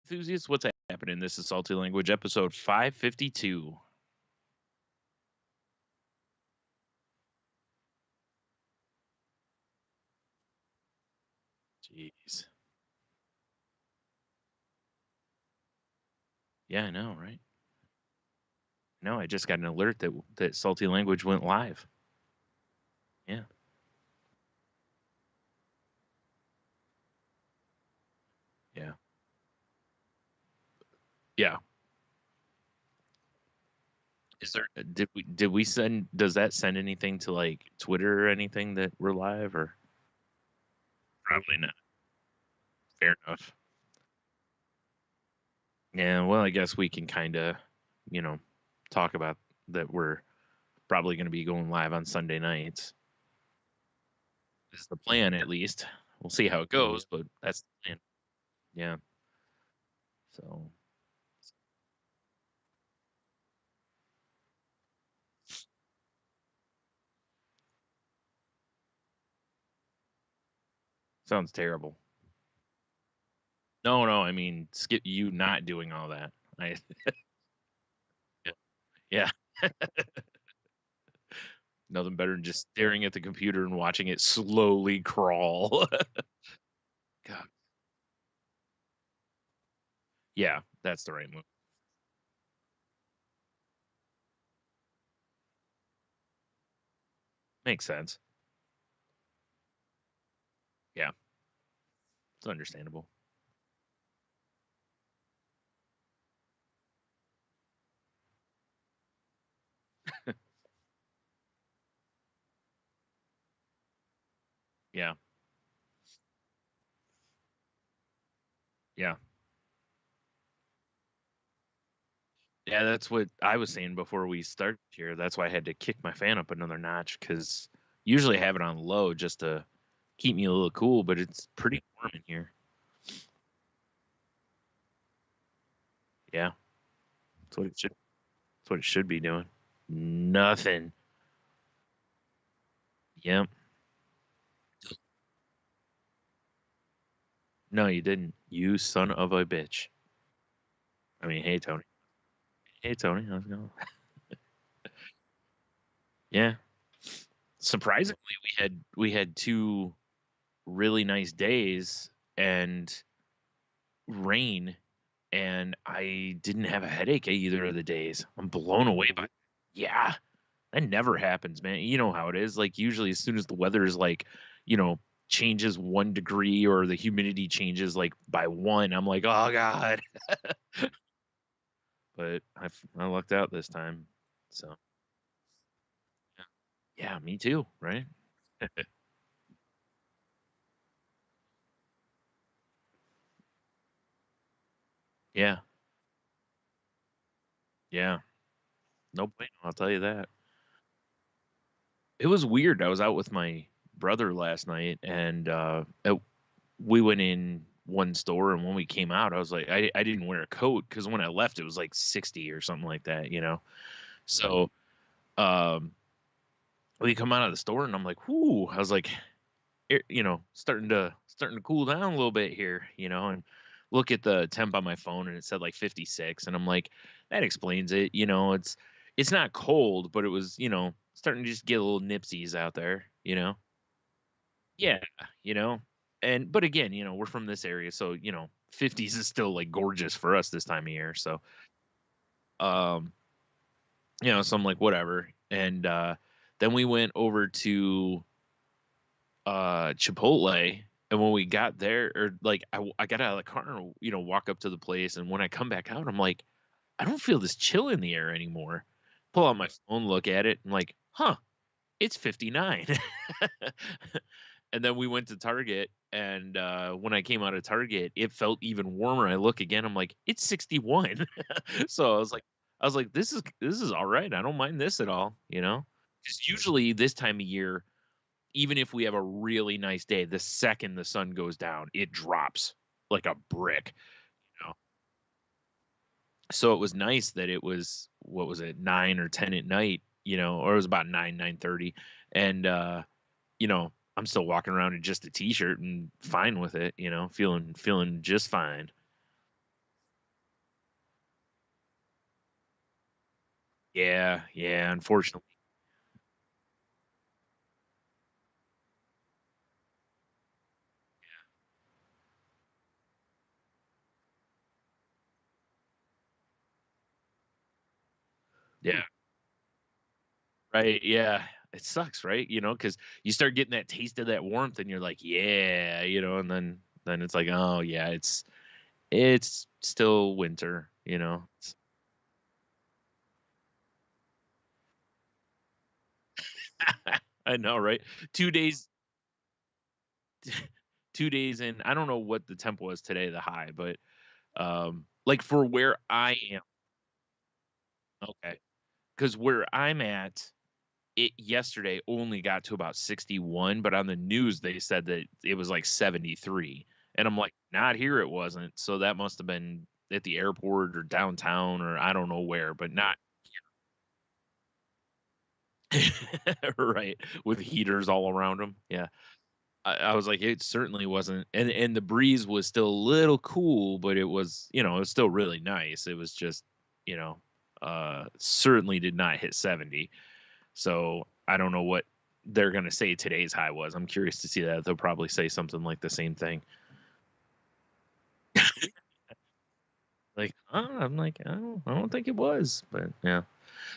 Enthusiasts, what's happening? This is Salty Language episode 552. Jeez. Yeah, I know, right? No, I just got an alert that Salty Language went live. Yeah. Yeah. Yeah. Is there did we send does that send anything to like Twitter or anything that we're live or probably not. Fair enough. Yeah, well, I guess we can kind of, you know, talk about that we're probably going to be going live on Sunday nights. Is the plan at least. We'll see how it goes, but that's the plan. Yeah. So sounds terrible. No, no, I mean skip you not doing all that. I yeah, nothing better than just staring at the computer and watching it slowly crawl. God. Yeah, that's the right move. Makes sense. Yeah, it's understandable. Yeah, yeah, yeah. That's what I was saying before we started here. That's why I had to kick my fan up another notch because usually I have it on low just to keep me a little cool, but it's pretty warm in here. Yeah, that's what it should. That's what it should be doing. Nothing. Yep. No, you didn't. You son of a bitch. I mean, hey Tony. Hey Tony, how's it going? Yeah. Surprisingly, we had two really nice days and rain, and I didn't have a headache either of the days. I'm blown away by. Yeah, that never happens, man. You know how it is. Like usually, as soon as the weather is like, you know, changes 1 degree or the humidity changes like by one, I'm like, oh god. But I lucked out this time. So yeah, yeah, me too. Right? Yeah, yeah. No bueno, I'll tell you that. It was weird. I was out with my brother last night, and we went in one store, and when we came out, I was like, I didn't wear a coat because when I left, it was like 60 or something like that, you know. So um, we come out of the store, and I'm like, whoo! I was like, you know, starting to cool down a little bit here, you know, and look at the temp on my phone, and it said like 56, and I'm like, that explains it, you know. It's not cold, but it was, you know, starting to just get a little nipsies out there, you know. Yeah, you know, and but again, you know, we're from this area, so you know, 50s is still like gorgeous for us this time of year. So, um, you know, so I'm like, whatever. And then we went over to Chipotle, and when we got there, or like I got out of the car and you know walk up to the place, and when I come back out, I'm like, I don't feel this chill in the air anymore. Pull out my phone, look at it, and like, huh, it's 59. And then we went to Target, and when I came out of Target, it felt even warmer. I look again, I'm like, it's 61. So I was like, this is all right. I don't mind this at all, you know? Because usually this time of year, even if we have a really nice day, the second the sun goes down, it drops like a brick, you know. So it was nice that it was what was it, 9 or 10 at night, you know, or it was about 9:30, and you know, I'm still walking around in just a t-shirt and fine with it, you know, feeling just fine. Yeah, yeah, unfortunately. Yeah, right, yeah. It sucks, right? Because you start getting that taste of that warmth and you're like, "Yeah," and then it's like, "Oh, yeah, it's still winter." I know, right? 2 days 2 days in, I don't know what the temp was today, the high, but, like, for where I am. Okay, because where I'm at, it yesterday only got to about 61, but on the news, they said that it was, like, 73, and I'm like, "Not here, it wasn't," so that must have been at the airport or downtown or I don't know where, but not right, with heaters all around them. Yeah. I was like, it certainly wasn't, and the breeze was still a little cool, but it was still really nice. It was just, you know, certainly did not hit 70. So I don't know what they're gonna say today's high was. I'm curious to see that. They'll probably say something like the same thing. Like, I'm like, I don't think it was, but yeah.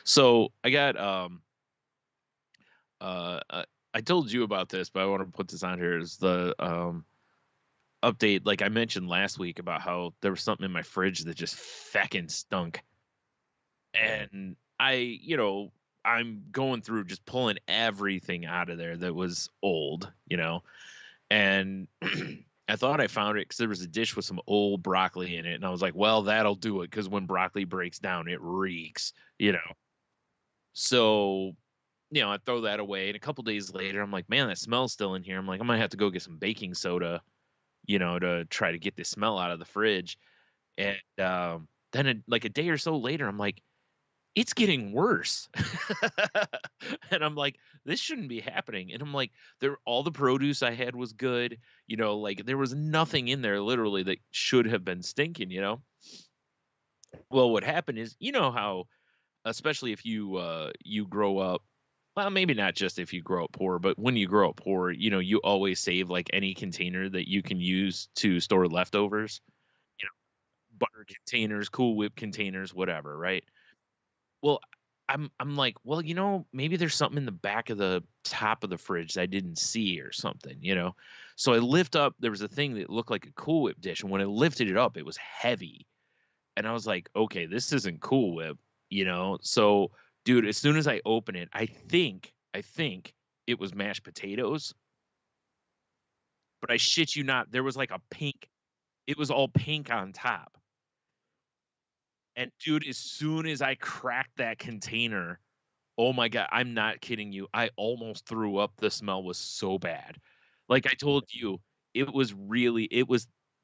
So I got uh, uh I told you about this, but I want to put this on here is the update, like I mentioned last week about how there was something in my fridge that just feckin' stunk. And I'm going through just pulling everything out of there that was old. And I thought I found it because there was a dish with some old broccoli in it. And I was like, well, that'll do it because when broccoli breaks down, it reeks. So, I throw that away. And a couple days later, I'm like, man, that smell's still in here. I'm like, I might have to go get some baking soda to try to get the smell out of the fridge. And then, like a day or so later, I'm like, it's getting worse. And I'm like, this shouldn't be happening. And I'm like, all the produce I had was good. Like there was nothing in there literally that should have been stinking. Well, what happened is, how, especially if you grow up, well, maybe not just if you grow up poor, but when you grow up poor, you always save like any container that you can use to store leftovers. You know, butter containers, Cool Whip containers, whatever, right? Well, I'm like, well, maybe there's something in the back of the top of the fridge that I didn't see or something. So I lift up, there was a thing that looked like a Cool Whip dish, and when I lifted it up, it was heavy. And I was like, okay, this isn't Cool Whip. So dude, as soon as I open it, I think it was mashed potatoes, but I shit you not, there was like a pink, it was all pink on top. And dude, as soon as I cracked that container, oh my god, I'm not kidding you, I almost threw up, the smell was so bad. Like I told you, it was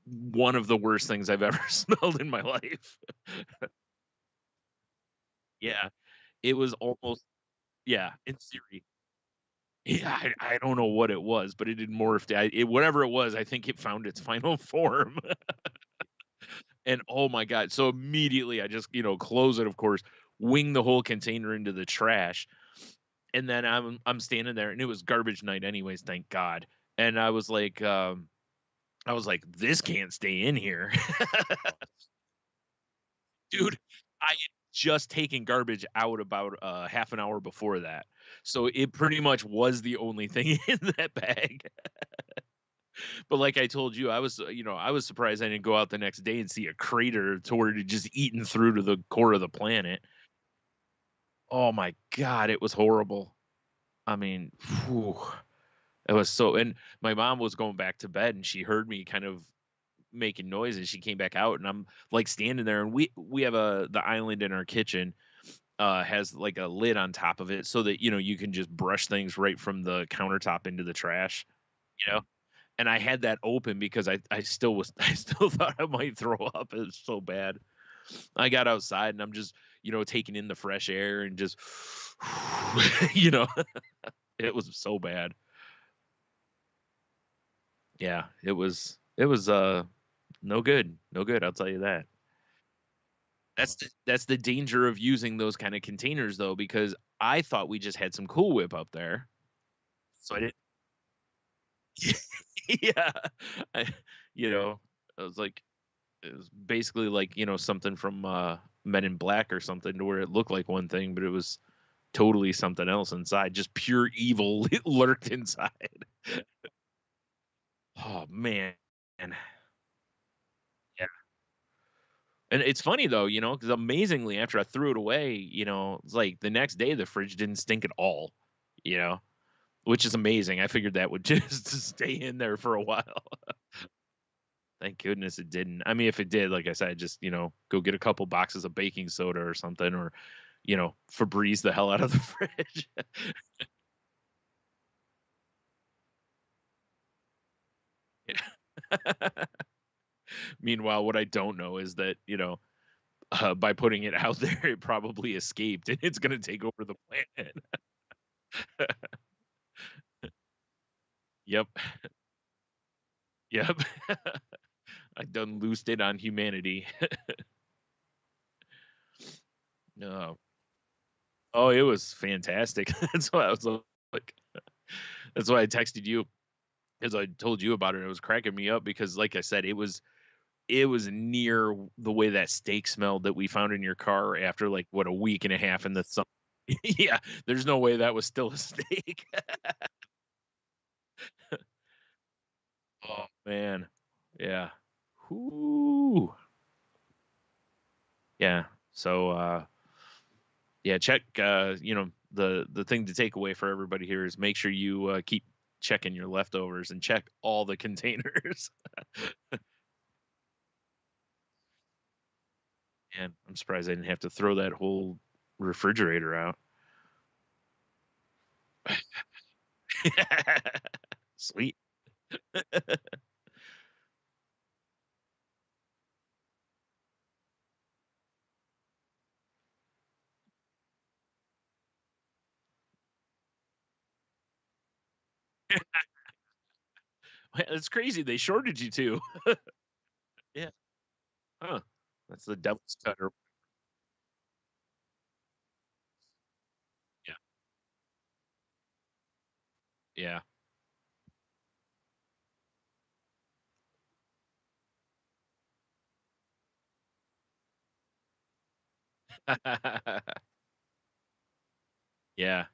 one of the worst things I've ever smelled in my life. Yeah, it was almost, yeah, in theory. Yeah, I don't know what it was, but it had morphed. Whatever it was, I think it found its final form. And oh my god, so immediately I just, close it, of course, wing the whole container into the trash. And then I'm standing there, and it was garbage night anyways, thank God. And I was like, "This can't stay in here." Dude, I had just taken garbage out about, half an hour before that. So it pretty much was the only thing in that bag. But like I told you, I was surprised I didn't go out the next day and see a crater to where it just eaten through to the core of the planet. Oh my god, it was horrible. I mean, whew. It was so, and my mom was going back to bed, and she heard me kind of making noises. She came back out, and I'm like standing there, and we have the island in our kitchen has like a lid on top of it so that you can just brush things right from the countertop into the trash, you know. And I had that open because I still was I still thought I might throw up. It was so bad. I got outside and I'm just taking in the fresh air and just you know it was so bad. Yeah, it was no good. No good, I'll tell you that. That's the danger of using those kinda containers, though, because I thought we just had some Cool Whip up there, so I didn't. Yeah. I you know, I was like it was basically like, something from, Men in Black or something to where it looked like one thing, but it was totally something else inside, just pure evil lurked inside. Oh, man. Yeah. And it's funny though, because amazingly, after I threw it away, it's like the next day the fridge didn't stink at all, you know, which is amazing. I figured that would just stay in there for a while. Thank goodness it didn't. I mean, if it did, like I said, just, go get a couple boxes of baking soda or something, or, Febreze the hell out of the fridge. Meanwhile, what I don't know is that, by putting it out there, it probably escaped and it's going to take over the planet. Yep. Yep. I done loosed it on humanity. No. Oh, it was fantastic. That's why I was like, that's why I texted you because I told you about it. It was cracking me up because, like I said, it was near the way that steak smelled that we found in your car after like what a week and a half in the sun. Yeah, there's no way that was still a steak. Oh man, yeah. Whoo. Yeah. So yeah, check the thing to take away for everybody here is make sure you keep checking your leftovers and check all the containers. And I'm surprised I didn't have to throw that whole refrigerator out. Sweet. It's crazy. They shorted you too. Yeah. Huh. That's the devil's cutter. Yeah. Yeah. Yeah.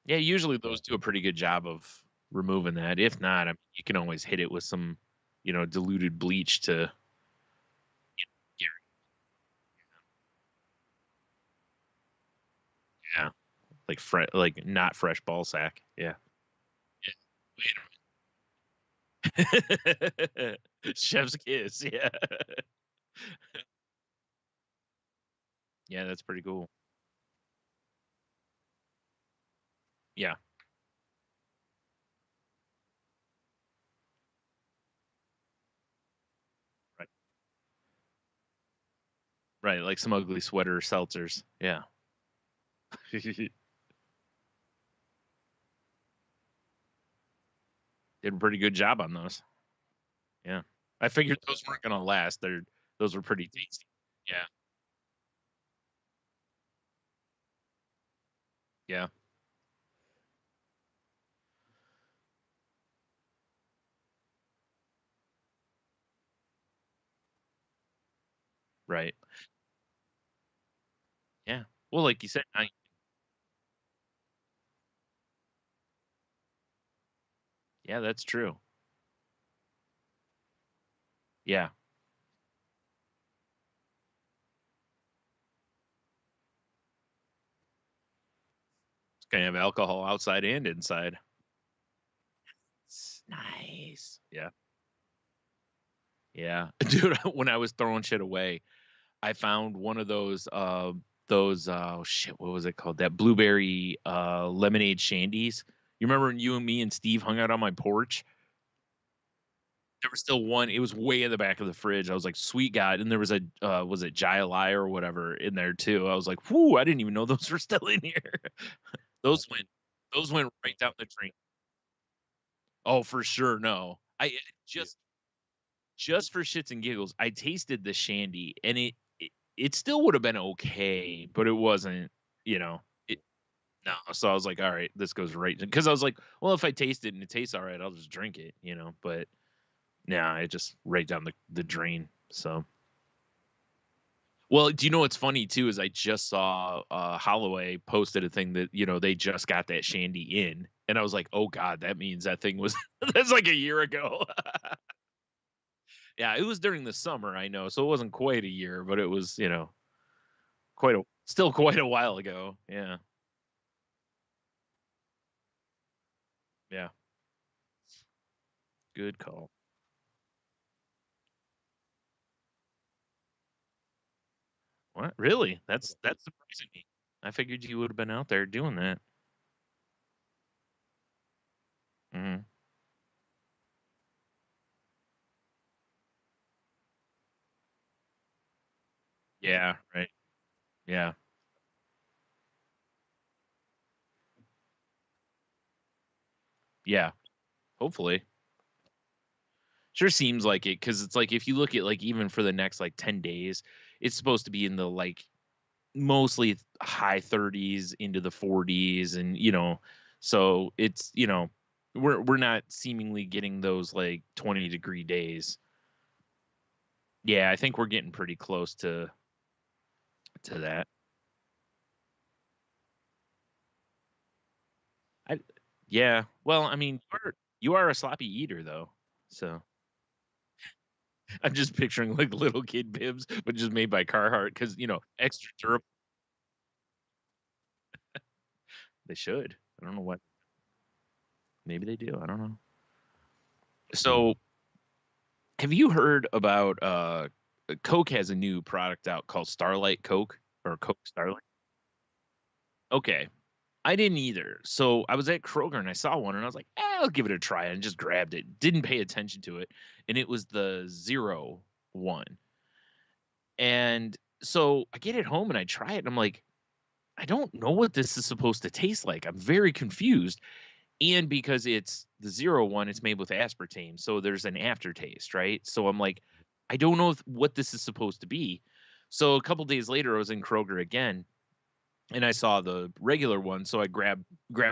Yeah, usually those do a pretty good job of removing that. If not, I mean, you can always hit it with some, diluted bleach to get. Yeah, like like not fresh ball sack. Yeah. Yeah. Wait a minute. Chef's kiss. Yeah. Yeah, that's pretty cool. Yeah. Right. Right. Like some ugly sweater seltzers. Yeah. Did a pretty good job on those. Yeah. I figured those weren't gonna last. Those were pretty tasty. Yeah. Yeah. Right. Yeah. Well, like you said, yeah, that's true. Yeah. It's gonna have alcohol outside and inside. Nice. Yeah. Yeah. Dude, when I was throwing shit away, I found one of oh shit, what was it called? That blueberry lemonade shandies. You remember when you and me and Steve hung out on my porch? There was still one. It was way in the back of the fridge. I was like, "Sweet God!" And there was a was it Jai or whatever in there too. I was like, "Whoo!" I didn't even know those were still in here. those went those went right down the drain. Oh, for sure. No, just for shits and giggles, I tasted the shandy, and it still would have been okay, but it wasn't, you know, it no. So I was like, all right, this goes right because I was like, well, if I taste it and it tastes all right, I'll just drink it, you know. But nah, it just right down the drain. So well, do you know what's funny too is I just saw Holloway posted a thing that, you know, they just got that shandy in. And I was like, oh God, that means that thing was that's like a year ago. Yeah, it was during the summer, I know. So it wasn't quite a year, but it was, you know, still quite a while ago. Yeah. Yeah. Good call. What? Really? That's surprising me. I figured you would have been out there doing that. Mhm. Yeah, right. Yeah. Yeah. Hopefully. Sure seems like it because it's like if you look at like even for the next like 10 days, it's supposed to be in the like mostly high 30s into the 40s and you know, so it's you know, we're not seemingly getting those like 20-degree days. Yeah, I think we're getting pretty close to that. I yeah. Well, I mean, you are a sloppy eater though. So I'm just picturing like little kid bibs, but just made by Carhartt because you know extra durable. They should. I don't know what. Maybe they do. I don't know. So, have you heard about Coke has a new product out called Starlight Coke or Coke Starlight? Okay. I didn't either. So I was at Kroger and I saw one and I was like, I'll give it a try and just grabbed it. Didn't pay attention to it. And it was the zero one. And so I get it home and I try it and I'm like, I don't know what this is supposed to taste like. I'm very confused. And because it's the zero one, it's made with aspartame, so there's an aftertaste, right? So I'm like, I don't know what this is supposed to be. So a couple days later, I was in Kroger again, and I saw the regular one, so I grabbed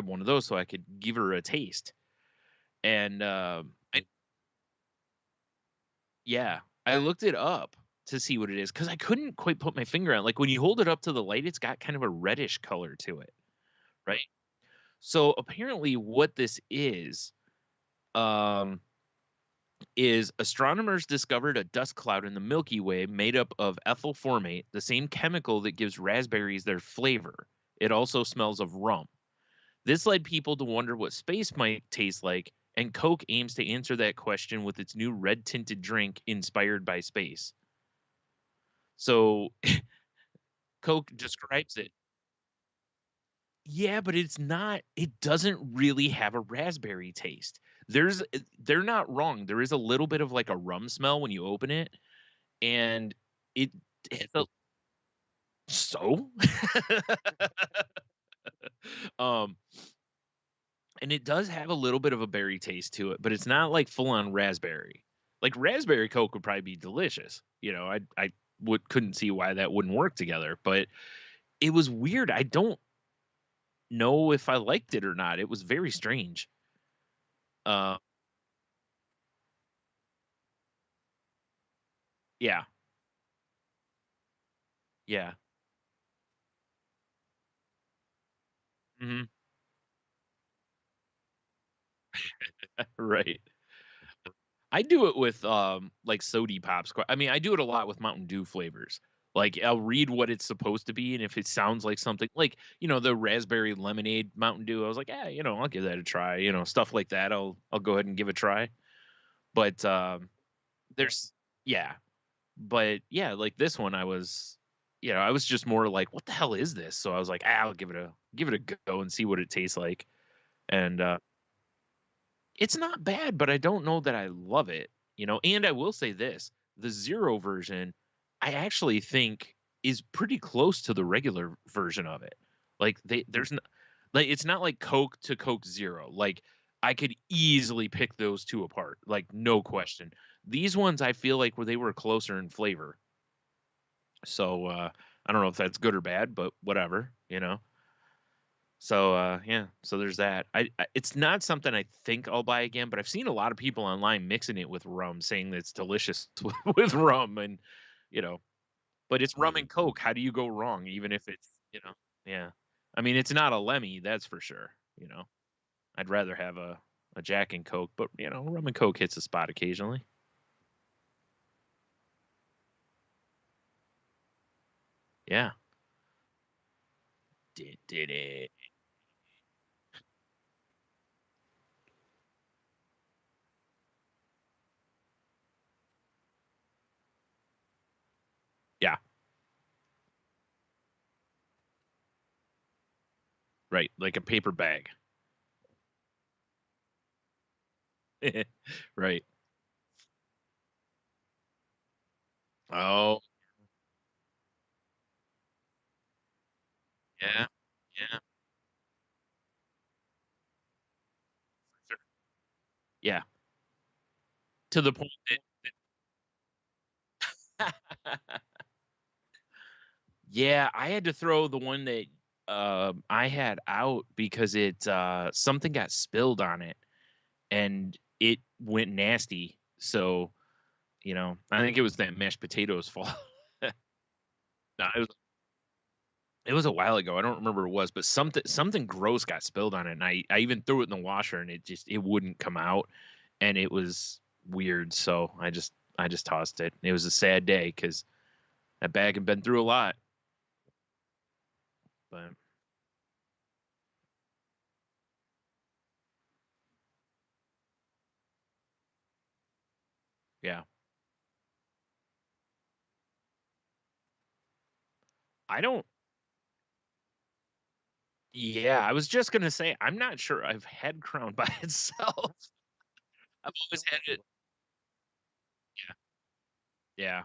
one of those so I could give her a taste. And yeah, I looked it up to see what it is because I couldn't quite put my finger on. Like when you hold it up to the light, it's got kind of a reddish color to it, right? So apparently, what this um, is astronomers discovered a dust cloud in the Milky Way made up of ethyl formate, the same chemical that gives raspberries their flavor. It also smells of rum. This led people to wonder what space might taste like, and Coke aims to answer that question with its new red tinted drink inspired by space. So Coke describes it. Yeah, but it's not, it doesn't really have a raspberry taste. They're not wrong. There is a little bit of like a rum smell when you open it, and it it's a so? Um, and it does have a little bit of a berry taste to it, but it's not like full on raspberry. Like raspberry Coke would probably be delicious. You know, I couldn't see why that wouldn't work together, but it was weird. I don't know if I liked it or not. It was very strange. Uh, yeah, yeah, mhm, right. I do it with, like, Sody Pops. I mean, I do it a lot with Mountain Dew flavors. Like, I'll read what it's supposed to be, and if it sounds like something like, you know, the raspberry lemonade Mountain Dew, I was like, "Yeah, you know, I'll give that a try," you know, stuff like that, I'll go ahead and give a try. But, there's yeah, but, yeah, like, this one, I was just more like, "What the hell is this?" So I was like, I'll give it a go and see what it tastes like." And, it's not bad, but I don't know that I love it, you know, and I will say this, the zero version, I actually think is pretty close to the regular version of it. Like there's no, like it's not like Coke to Coke Zero. Like I could easily pick those two apart, like no question. These ones I feel like where they were closer in flavor. So I don't know if that's good or bad, but whatever, So yeah, so there's that. It's not something I think I'll buy again, but I've seen a lot of people online mixing it with rum, saying that it's delicious with rum, and you know, but it's rum and Coke. How do you go wrong? Even if it's. Yeah. I mean, it's not a Lemmy, that's for sure. I'd rather have a Jack and Coke, but rum and Coke hits a spot occasionally. Yeah. Did it. Yeah. Right. Like a paper bag. Right. Oh, yeah. Yeah. Sure. Yeah. To the point that yeah, I had to throw the one that I had out because something got spilled on it and it went nasty. So, I think it was that mashed potatoes fault. No, it was a while ago. I don't remember what it was, but something gross got spilled on it, and I even threw it in the washer, and it wouldn't come out, and it was weird. So I just tossed it. It was a sad day because that bag had been through a lot. But yeah, I don't. Yeah, I was just gonna say I'm not sure I've had Crown by itself. I've always had it. Yeah, yeah,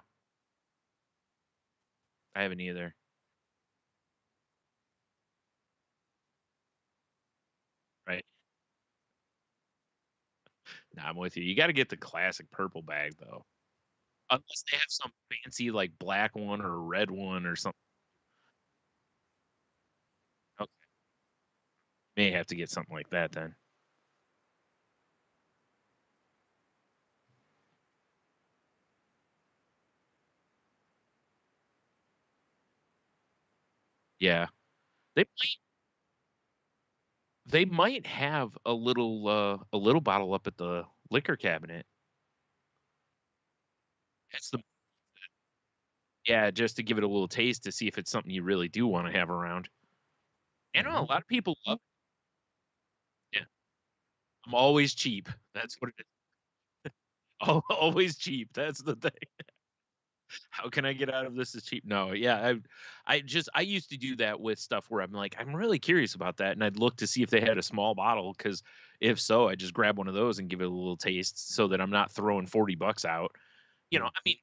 I haven't either. Right? Nah, I'm with you. You got to get the classic purple bag though, unless they have some fancy like black one or a red one or something. Okay, may have to get something like that then. Yeah, they they might have a little bottle up at the liquor cabinet. That's the Yeah, just to give it a little taste to see if it's something you really do want to have around. I know a lot of people love. Yeah, I'm always cheap. That's what it is. Always cheap. That's the thing. How can I get out of this as cheap? No, yeah, I used to do that with stuff where I'm like, I'm really curious about that, and I'd look to see if they had a small bottle, because if so, I just grab one of those and give it a little taste so that I'm not throwing $40 out. I mean,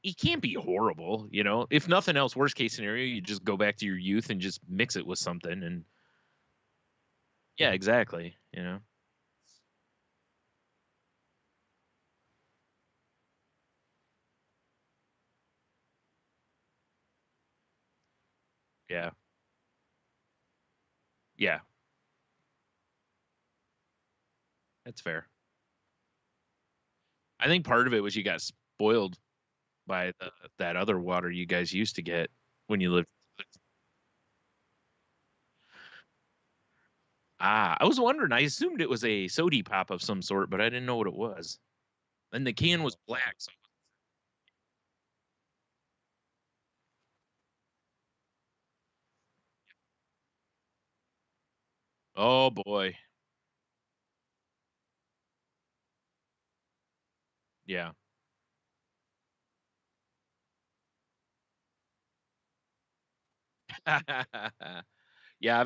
it can't be horrible. If nothing else, worst case scenario, you just go back to your youth and just mix it with something, and yeah, exactly. Yeah, yeah, that's fair. I think part of it was you got spoiled by that other water you guys used to get when you lived. I was wondering. I assumed it was a sody pop of some sort, but I didn't know what it was. And the can was black. So, oh boy, yeah, yeah.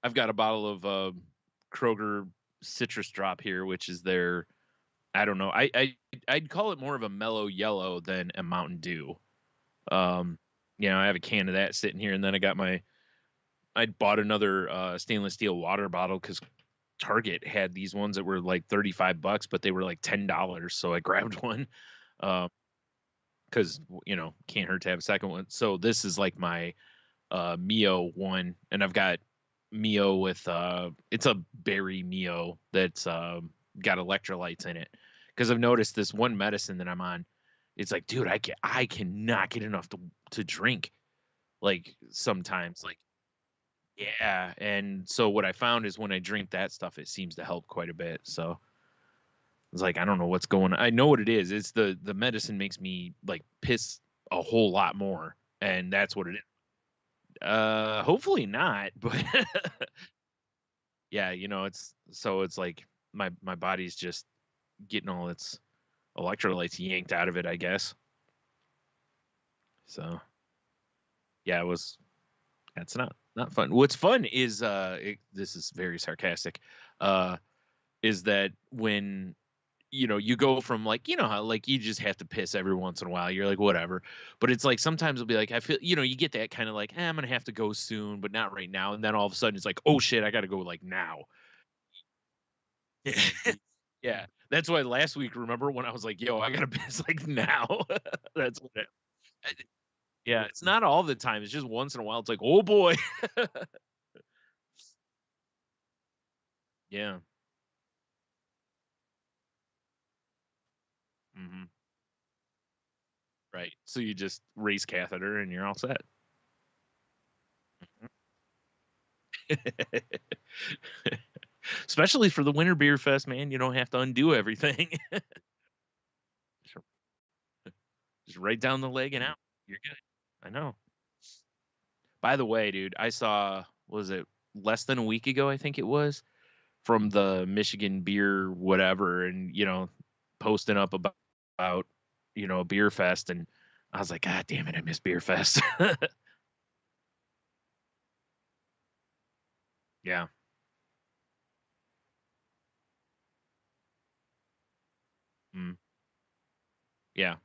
I've got a bottle of Kroger citrus drop here, which is their. I don't know. I'd call it more of a mellow yellow than a Mountain Dew. Um, I have a can of that sitting here, and then I bought another stainless steel water bottle because Target had these ones that were like $35, but they were like $10. So I grabbed one. Um, because can't hurt to have a second one. So this is like my Mio one, and I've got Mio with it's a berry Mio that's got electrolytes in it. Because I've noticed this one medicine that I'm on, it's like, dude, I cannot get enough to drink. Like sometimes, like yeah. And so what I found is when I drink that stuff, it seems to help quite a bit. So it's like I don't know what's going on. I know what it is. It's the medicine makes me like piss a whole lot more, and that's what it is. Hopefully not, but yeah, it's like my body's just getting all its electrolytes yanked out of it, I guess. So yeah, that's not fun. What's fun is this is very sarcastic. Uh, is that when you go from like how like you just have to piss every once in a while. You're like whatever, but it's like sometimes it'll be like I feel you get that kind of like I'm gonna have to go soon, but not right now. And then all of a sudden it's like oh shit, I got to go like now. Yeah, that's why last week, remember when I was like, "Yo, I gotta piss like now." That's what. Yeah, it's not all the time. It's just once in a while. It's like, oh boy. Yeah. Hmm. Right. So you just raise catheter and you're all set. Especially for the Winter Beer Fest, man. You don't have to undo everything. Just right down the leg and out. You're good. I know. By the way, dude, I saw, was it less than a week ago? I think it was from the Michigan beer, whatever, and, posting up about a beer fest. And I was like, God damn it, I miss beer fest. Yeah. Mm, yeah.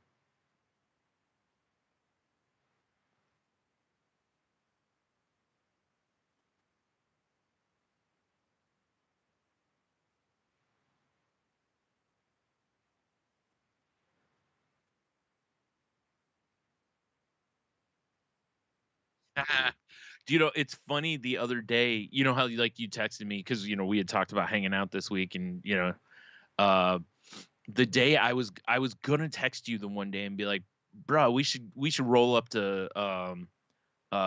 Do it's funny the other day, how like you texted me because we had talked about hanging out this week and uh the day I was gonna text you the one day and be like, bro, we should roll up to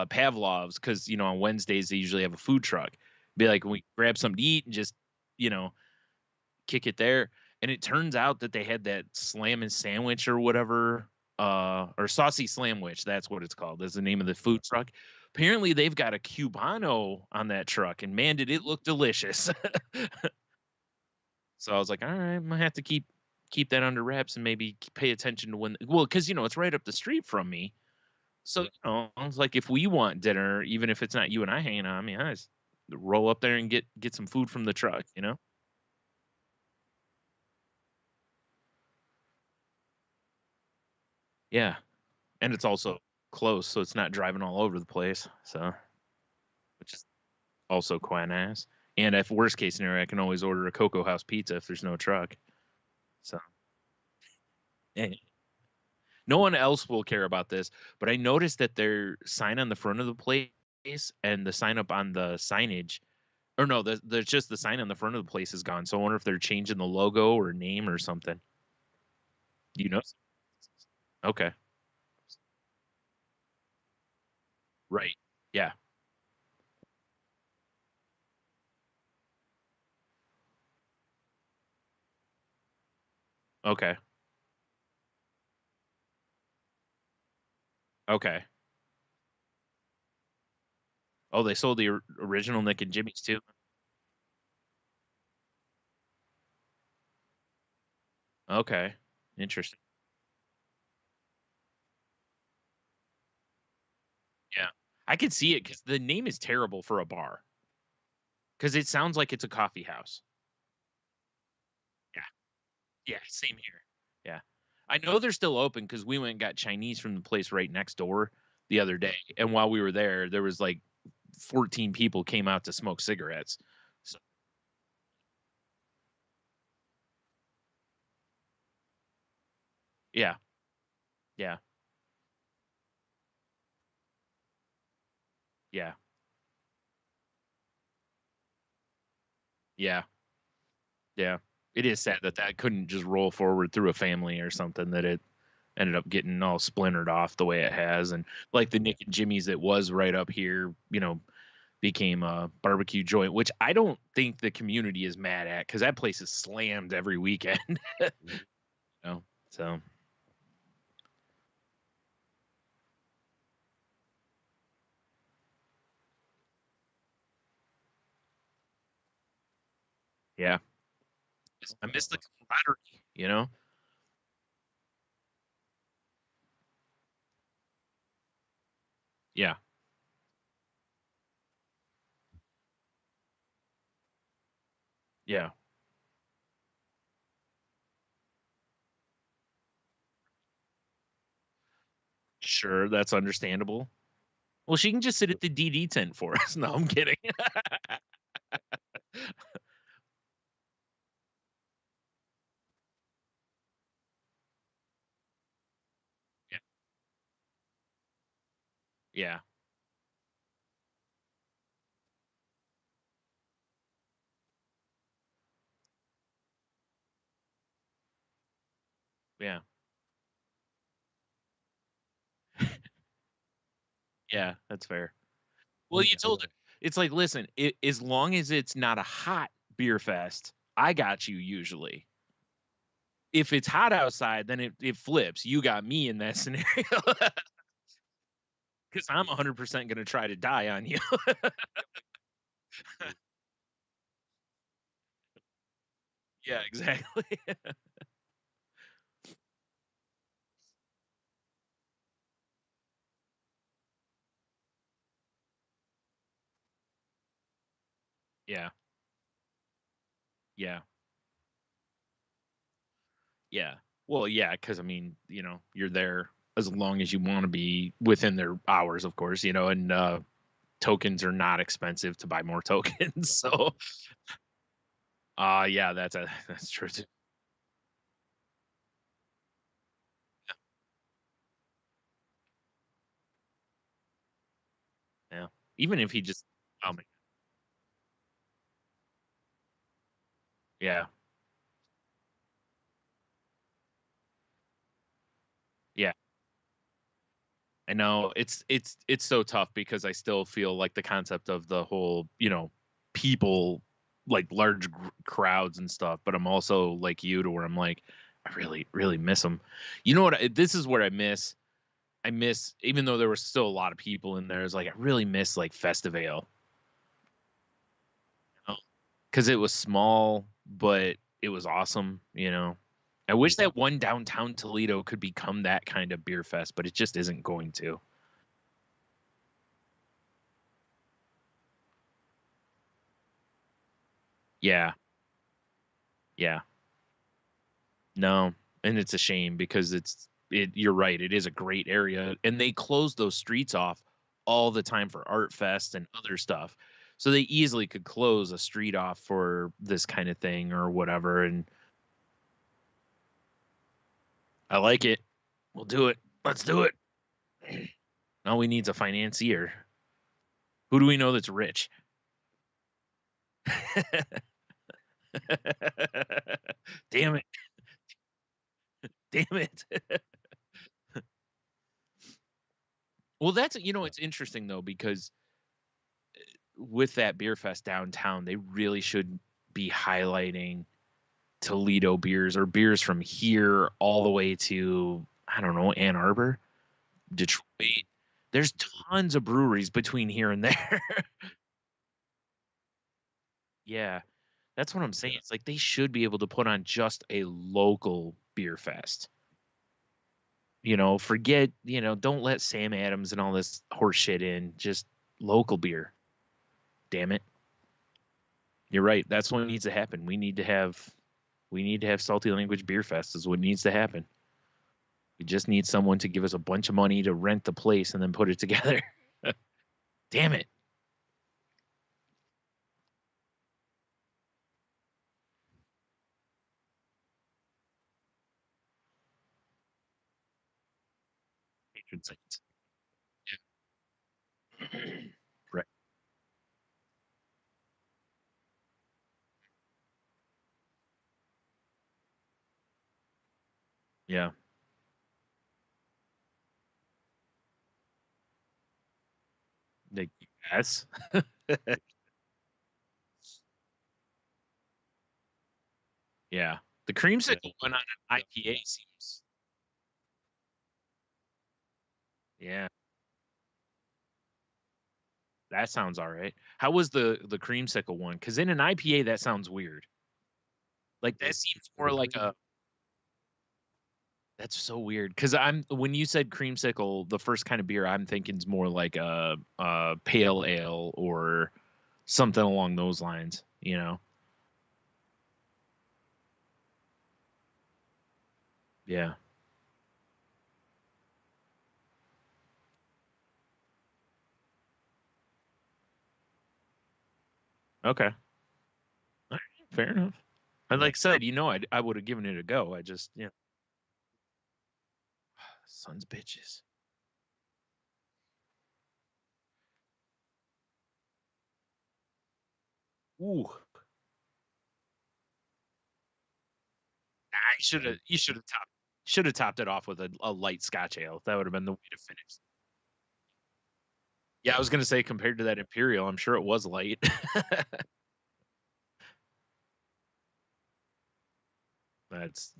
Pavlov's because on Wednesdays they usually have a food truck. Be like, we grab something to eat and just you know kick it there. And it turns out that they had that slam and sandwich or whatever, or saucy slamwich. That's what it's called. That's the name of the food truck. Apparently, they've got a Cubano on that truck, and man, did it look delicious. So I was like, all right, I'm gonna have to keep that under wraps and maybe pay attention to when. Well, because it's right up the street from me. So it's like if we want dinner, even if it's not you and I hanging out, I mean, I just roll up there and get some food from the truck. Yeah. And it's also close, so it's not driving all over the place. So, which is also quite nice. And if worst case scenario, I can always order a Cocoa House pizza if there's no truck. So, eh. No one else will care about this, but I noticed that their sign on the front of the place and the sign up on the signage, or no, there's just the sign on the front of the place is gone. So I wonder if they're changing the logo or name or something. Do you know? Okay. Right. Yeah. Okay. Okay. Oh, they sold the original Nick and Jimmy's too. Okay. Interesting. Yeah. I could see it because the name is terrible for a bar because it sounds like it's a coffee house. Yeah. Yeah. Same here. Yeah. I know they're still open because we went and got Chinese from the place right next door the other day. And while we were there was like 14 people came out to smoke cigarettes. So, yeah. Yeah. Yeah. Yeah. Yeah. It is sad that that couldn't just roll forward through a family or something, that it ended up getting all splintered off the way it has. And like the Nick and Jimmy's that was right up here, became a barbecue joint, which I don't think the community is mad at because that place is slammed every weekend. know? So yeah. I miss the camaraderie. Yeah. Yeah. Sure, that's understandable. Well, she can just sit at the DD tent for us. No, I'm kidding. Yeah. Yeah. Yeah. Yeah, that's fair. Well, you told her. It's like, listen, as long as it's not a hot beer fest, I got you usually. If it's hot outside, then it flips. You got me in that scenario because I'm 100% going to try to die on you. Yeah, exactly. Yeah. Yeah. Yeah. Well, yeah, because I mean, you're there as long as you want to be within their hours, of course, and tokens are not expensive to buy more tokens. So, yeah, that's true too. Yeah. Even if he just, um, yeah, yeah. I know it's so tough because I still feel like the concept of the whole, people like large crowds and stuff, but I'm also like you to where I'm like, I really, really miss them. You know what? This is what I miss. I miss, even though there were still a lot of people in there, it's like I really miss like Festival, because it was small, but it was awesome. I wish that one downtown Toledo could become that kind of beer fest, but it just isn't going to. Yeah, yeah. No, and it's a shame because you're right, it is a great area and they close those streets off all the time for art fest and other stuff. So they easily could close a street off for this kind of thing or whatever, and I like it. We'll do it. Let's do it. All we need is a financier. Who do we know that's rich? Damn it. Damn it. Well, it's interesting though because with that beer fest downtown, they really should be highlighting Toledo beers or beers from here all the way to, I don't know, Ann Arbor, Detroit. There's tons of breweries between here and there. Yeah, that's what I'm saying. It's like they should be able to put on just a local beer fest. Forget, don't let Sam Adams and all this horse shit in. Just local beer. Damn it. You're right. That's what needs to happen. We need to have Salty Language Beer Fest is what needs to happen. We just need someone to give us a bunch of money to rent the place and then put it together. Damn it. Patron saints. Yeah. Like, yes. Yeah. The creamsicle one on an IPA seems. Yeah, that sounds all right. How was the creamsicle one? Because in an IPA, that sounds weird. Like that seems more like a. That's so weird. Because I'm when you said creamsicle, the first kind of beer I'm thinking is more like a pale ale or something along those lines. You know? Yeah. Okay. All right, fair enough. And like I said, I would have given it a go. I just, sons of bitches. Ooh, you should have topped it off with a light Scotch ale. That would have been the way to finish. Yeah, I was gonna say compared to that Imperial, I'm sure it was light. That's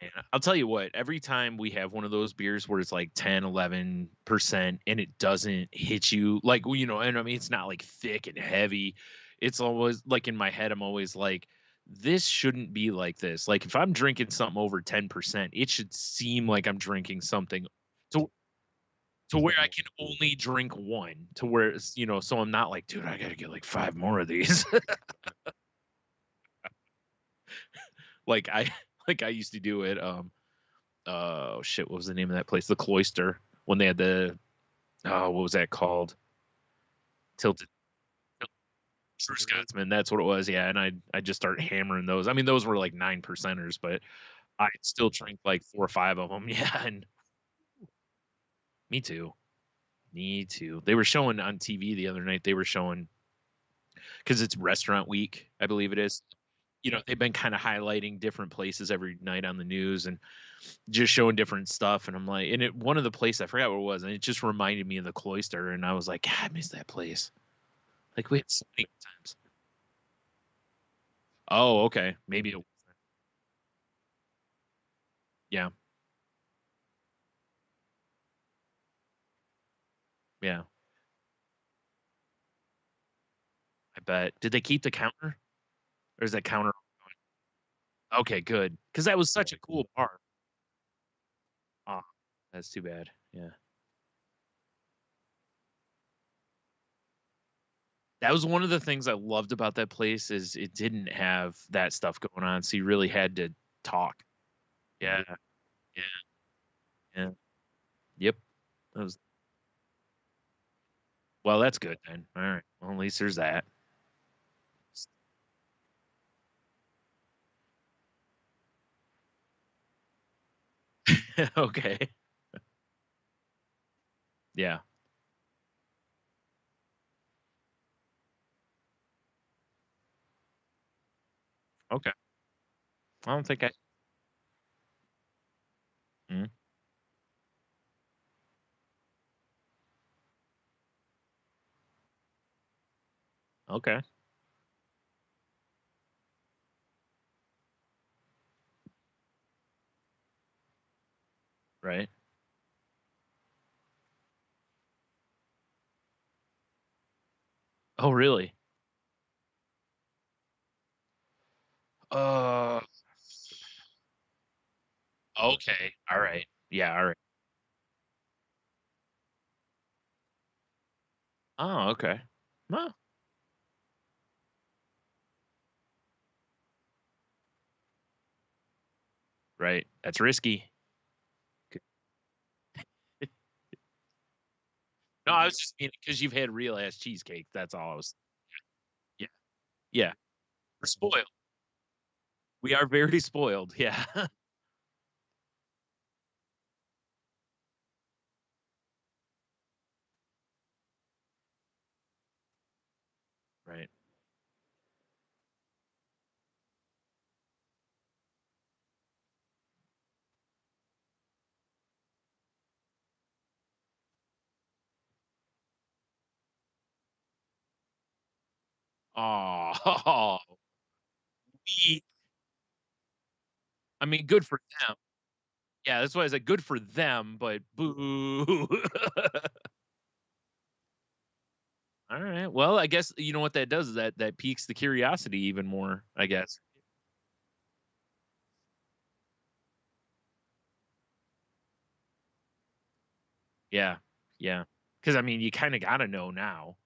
man, I'll tell you what, every time we have one of those beers where it's like 10, 11% and it doesn't hit you like and I mean it's not like thick and heavy. It's always like in my head, I'm always like, this shouldn't be like this. Like if I'm drinking something over 10%, it should seem like I'm drinking something to to where I can only drink one, to where so I'm not like, dude, I gotta get like five more of these. like I like I used to do it. Oh shit, what was the name of that place? The Cloister, when they had the what was that called? Tilted True Scotsman. That's what it was. Yeah, and I just start hammering those. I mean, those were like 9%ers, but I still drink like four or five of them. Yeah, and me too. Me too. They were showing on TV the other night. They were showing because it's restaurant week, I believe it is. They've been kind of highlighting different places every night on the news and just showing different stuff. And I'm like, one of the places I forgot what it was, and it just reminded me of the Cloister, and I was like, God, I miss that place. Like we had so many times. Oh, okay, maybe. Yeah, yeah. I bet. Did they keep the counter, or is that counter? Okay, good, because that was such a cool bar. Oh, that's too bad. Yeah, that was one of the things I loved about that place is it didn't have that stuff going on, so you really had to talk. Yeah, yeah, yeah. Yep. That was well. That's good then. All right. Well, at least there's that. Okay. Yeah. Okay. I don't think I. Mm, okay. Right. Oh, really? Uh. Okay. All right. Yeah. All right. Oh, okay. Oh, right. That's risky. No, I was just meaning because you've had real ass cheesecake. That's all I was. Yeah. Yeah. We're spoiled. We are very spoiled. Yeah. Right. Oh, I mean, good for them. Yeah, that's why I said good for them, but boo. All right. Well, I guess you know what that does is that piques the curiosity even more, I guess. Yeah. Yeah. Because I mean, you kinda gotta know now.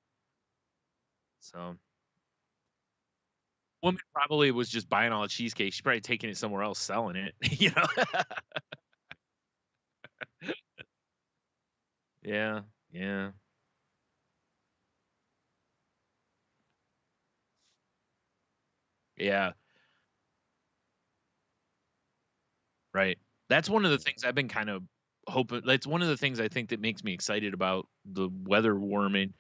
So, woman probably was just buying all the cheesecake. She's probably taking it somewhere else, selling it, you know? Yeah. Yeah. Yeah. Right. That's one of the things I've been kind of hoping that's one of the things I think that makes me excited about the weather warming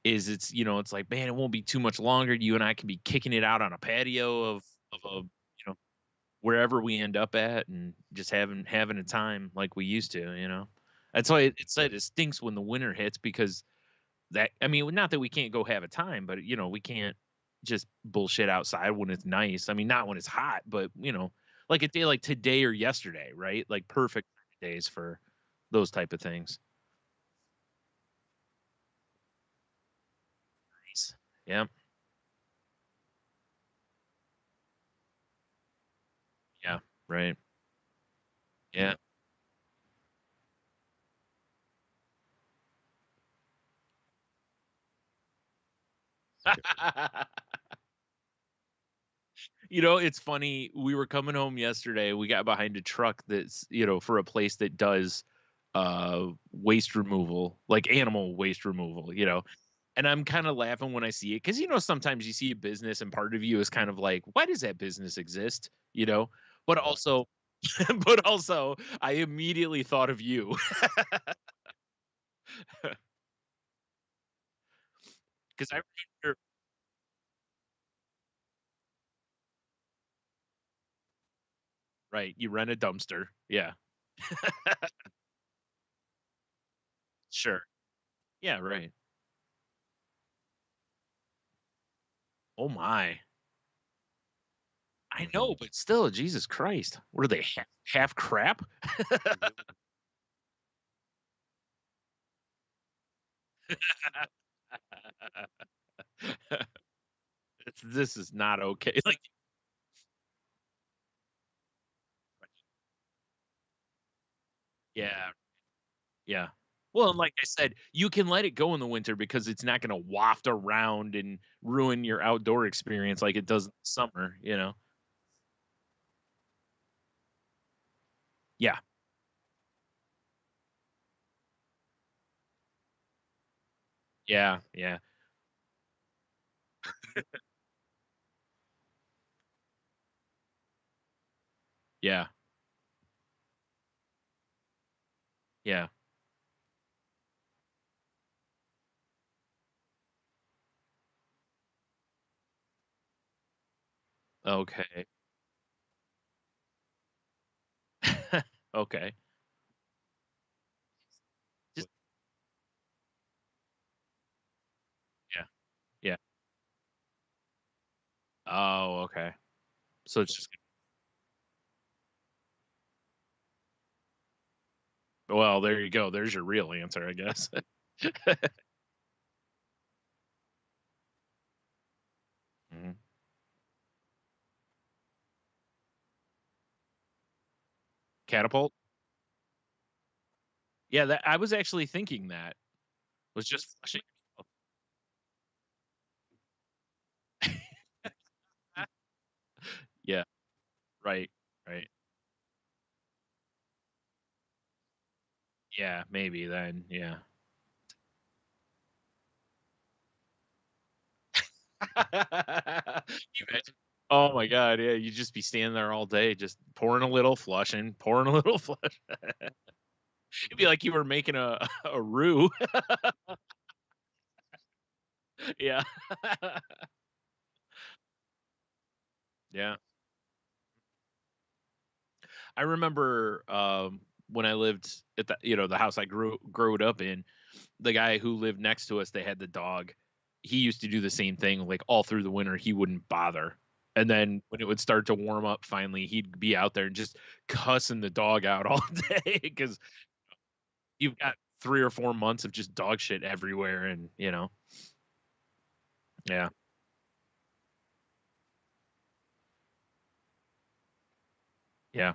is it's, it's like, man, it won't be too much longer. You and I can be kicking it out on a patio of a, you know, wherever we end up at and just having a time like we used to. That's why it stinks when the winter hits because that I mean, not that we can't go have a time, but we can't just bullshit outside when it's nice. I mean, not when it's hot, but like a day like today or yesterday, right? Like perfect days for those type of things. Nice. Yeah. Yeah. Right. Yeah. It's funny. We were coming home yesterday. We got behind a truck that's, for a place that does waste removal, like animal waste removal. And I'm kind of laughing when I see it because sometimes you see a business and part of you is kind of like, why does that business exist? But also but also I immediately thought of you. Because I remember right, you rent a dumpster. Yeah. Sure. Yeah, right. Oh my. I know, but still, Jesus Christ. What are they half crap? This is not okay. Like, yeah, yeah. Well, and like I said, you can let it go in the winter because it's not gonna waft around and ruin your outdoor experience like it does in summer. Yeah, yeah, yeah, yeah. Yeah. Okay. Okay. Just yeah, yeah. Oh, okay. So it's just well, there you go. There's your real answer, I guess. Mhm. Catapult? Yeah, that I was actually thinking that. Was just flushing Yeah, right, right. Yeah, maybe then, yeah. You imagine oh my god, yeah, you'd just be standing there all day just pouring a little, flushing, pouring a little, flush It'd be like you were making a a roux. Yeah. Yeah. I remember, when I lived at the house I grew up in, the guy who lived next to us, they had the dog, he used to do the same thing, like, all through the winter, he wouldn't bother, and then when it would start to warm up finally, he'd be out there just cussing the dog out all day because you've got 3 or 4 months of just dog shit everywhere and, yeah, yeah,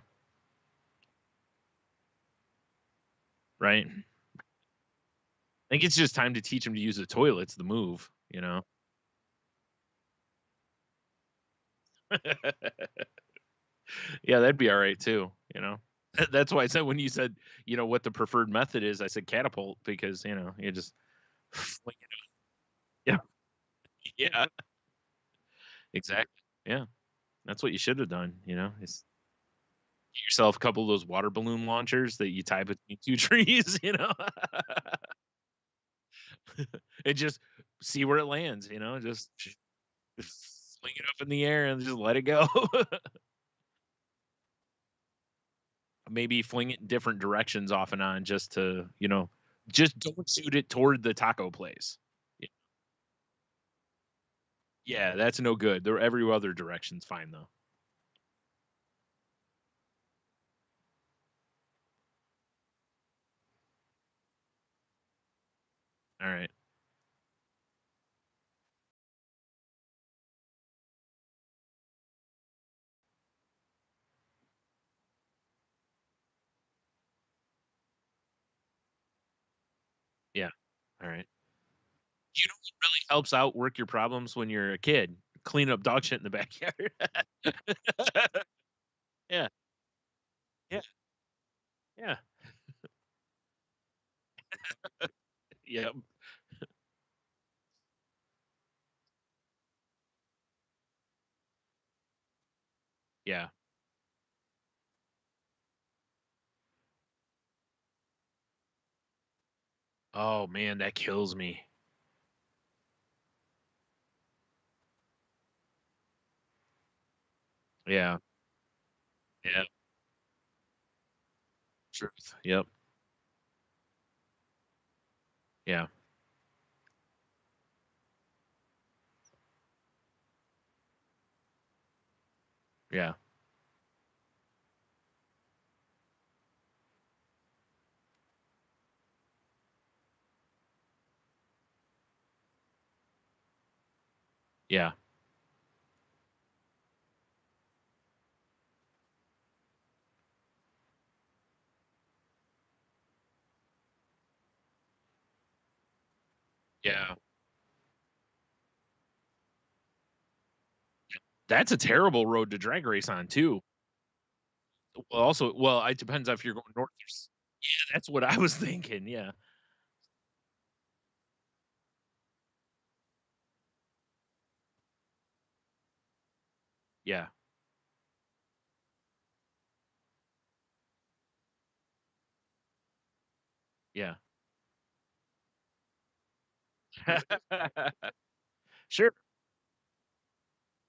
right? I think it's just time to teach him to use the toilet's the move, you know? Yeah, that'd be alright too, you know? That's why I said when you said, what the preferred method is, I said catapult because, you just fling it. Yeah, yeah, exactly. Yeah, that's what you should have done, is get yourself a couple of those water balloon launchers that you tie between 2 trees, and just see where it lands, just fling it up in the air and just let it go. Maybe fling it in different directions off and on just to, just don't shoot it toward the taco place. Y Yeah, that's no good. There every other direction's fine though. Alright. Yeah. Alright. You know what really helps outwork your problems when you're a kid? Clean up dog shit in the backyard. Yeah, yeah, yeah, yep, yeah. Oh, man, that kills me. Yeah, yeah, truth. Yep, yeah, yeah, yeah. Yeah. That's a terrible road to drag race on too. Well, it depends if you're going north or s yeah, that's what I was thinking, yeah. Yeah, yeah. Sure,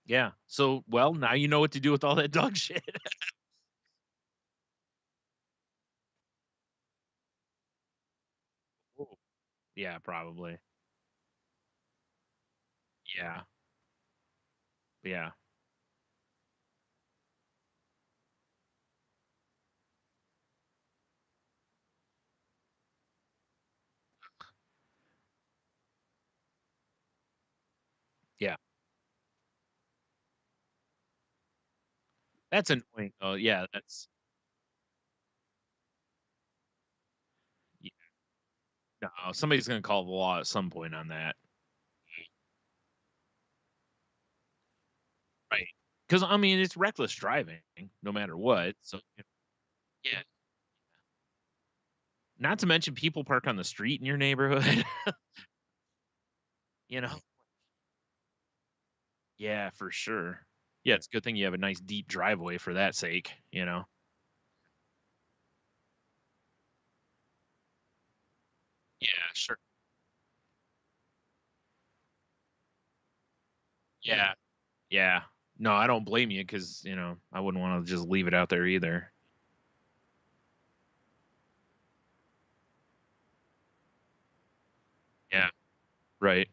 yeah. So, well, now you know what to do with all that dog shit. Ooh. Yeah, probably. Yeah, yeah, yeah. That's annoying. Oh, yeah, that's yeah, no, somebody's gonna call the law at some point on that. Right. Because I mean, it's reckless driving no matter what, so yeah. Not to mention people park on the street in your neighborhood, you know? Yeah, for sure. Yeah, it's a good thing you have a nice deep driveway for that sake. Yeah, sure. Yeah, yeah. No, I don't blame you because I wouldn't wanna just leave it out there either. Yeah, right.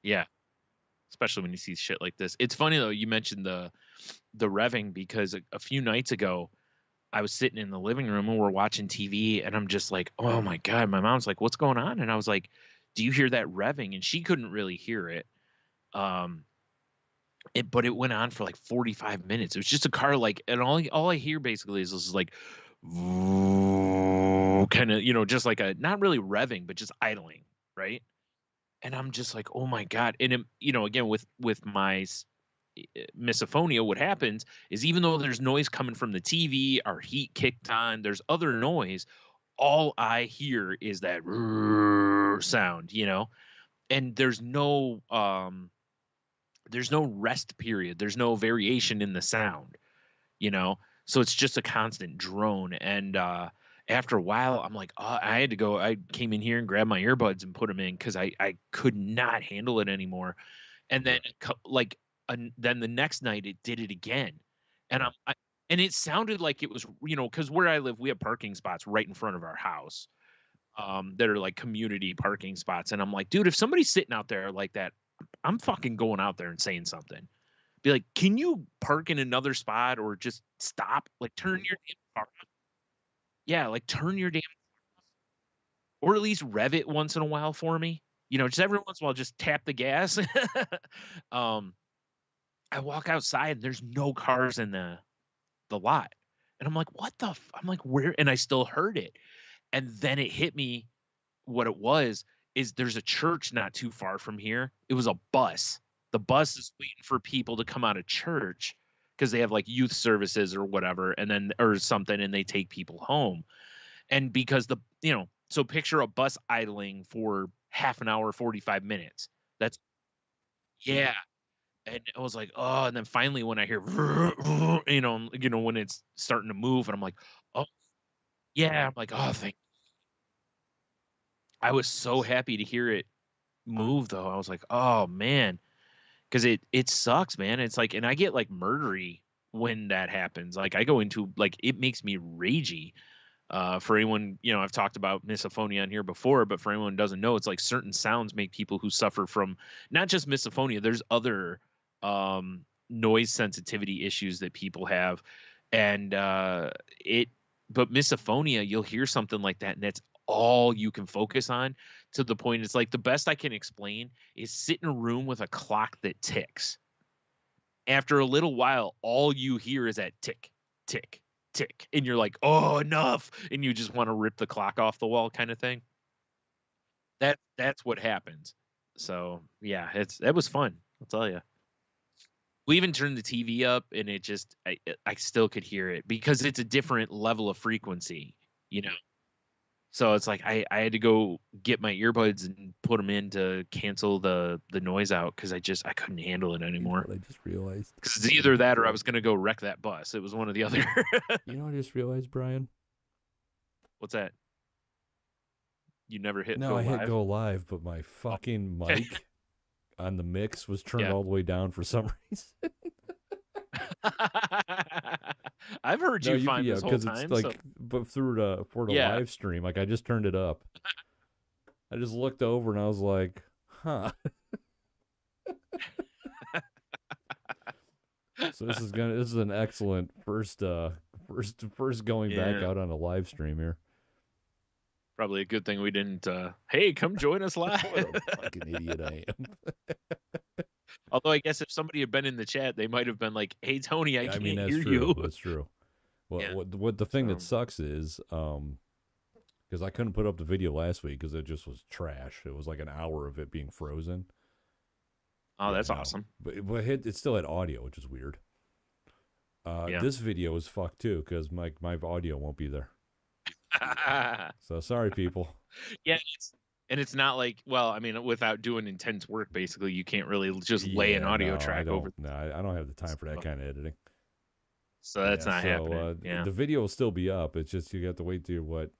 Yeah, especially when you see shit like this. It's funny though. You mentioned the revving because a few nights ago I was sitting in the living room and we're watching TV and I'm just like, oh my God. My mom's like, what's going on? And I was like, do you hear that revving? And she couldn't really hear it. Um, but it went on for like 45 minutes. It was just a car like, and all I hear basically is this like, kind of, just like a, not really revving, but just idling. Right. And I'm just like, oh my God. And, again, with my misophonia, what happens is even though there's noise coming from the TV, our heat kicked on, there's other noise, all I hear is that sound, and there's no rest period. There's no variation in the sound, you know? So it's just a constant drone. And after a while, I'm like, I had to go. I came in here and grabbed my earbuds and put them in because I could not handle it anymore. And then then the next night it did it again. And and it sounded like it was, because where I live, we have parking spots right in front of our house, that are like community parking spots. And I'm like, dude, if somebody's sitting out there like that, I'm fucking going out there and saying something. Be like, can you park in another spot or just stop? Like turn your damn car off. Yeah, like turn your damn, or at least rev it once in a while for me. Just every once in a while, just tap the gas. um, I walk outside and there's no cars in the lot. And I'm like, what the I'm like, where? And I still heard it. And then it hit me what it was is there's a church not too far from here. It was a bus. The bus is waiting for people to come out of church because they have like youth services or whatever, and then or something, and they take people home. And because so picture a bus idling for half an hour, 45 minutes. That's yeah. And I was like, oh, and then finally when I hear, when it's starting to move, and I'm like, oh yeah, I'm like, oh, thank. I was so happy to hear it move though. I was like, oh man, because it sucks, man. It's like, and I get like murdery when that happens. Like I go into like it makes me ragey. For anyone, I've talked about misophonia on here before, but for anyone who doesn't know, it's like certain sounds make people who suffer from not just misophonia. There's other noise sensitivity issues that people have, and it. But misophonia, you'll hear something like that, and that's all you can focus on. To the point, it's like the best I can explain is sit in a room with a clock that ticks. After a little while, all you hear is that tick, tick, tick, and you're like, "Oh, enough!" And you just want to rip the clock off the wall, kind of thing. That's what happens. So yeah, that was fun. I'll tell you. We even turned the TV up, and I still could hear it because it's a different level of frequency, you know. So it's like I had to go get my earbuds and put them in to cancel the noise out because I couldn't handle it You know anymore. what I just realized? Because it's either that or I was gonna go wreck that bus. It was one or the other. You know what I just realized, Brian? What's that? You never hit No, go I hit live? go live, but my Oh, fucking okay. mic on the mix was turned Yeah. all the way down for some reason. I've heard No, you you fine yeah, this whole because it's time, so like, but through the for the yeah. live stream, like I just turned it up. I just looked over and I was like, huh. So this is an excellent first going back Yeah. out on a live stream here. Probably a good thing we didn't hey, come join us live. What a fucking idiot I am. Although I guess if somebody had been in the chat, they might have been like, "Hey Tony, I I mean, can't that's hear true. you." That's true. What Yeah. what the thing that So, sucks is because I couldn't put up the video last week because it just was trash. It was like an hour of it being frozen. oh, Yeah, that's no, awesome. but it still had audio, which is weird. Yeah. This video is fucked too because my audio won't be there. So sorry, people. Yeah, it's not like, well, I mean, without doing intense work, basically, you can't really just lay an Yeah, audio no, I track over. don't. No, I don't have the time for that So, kind of editing. so that's Yeah, not so happening. Yeah. the video will still be up. It's just you have to wait to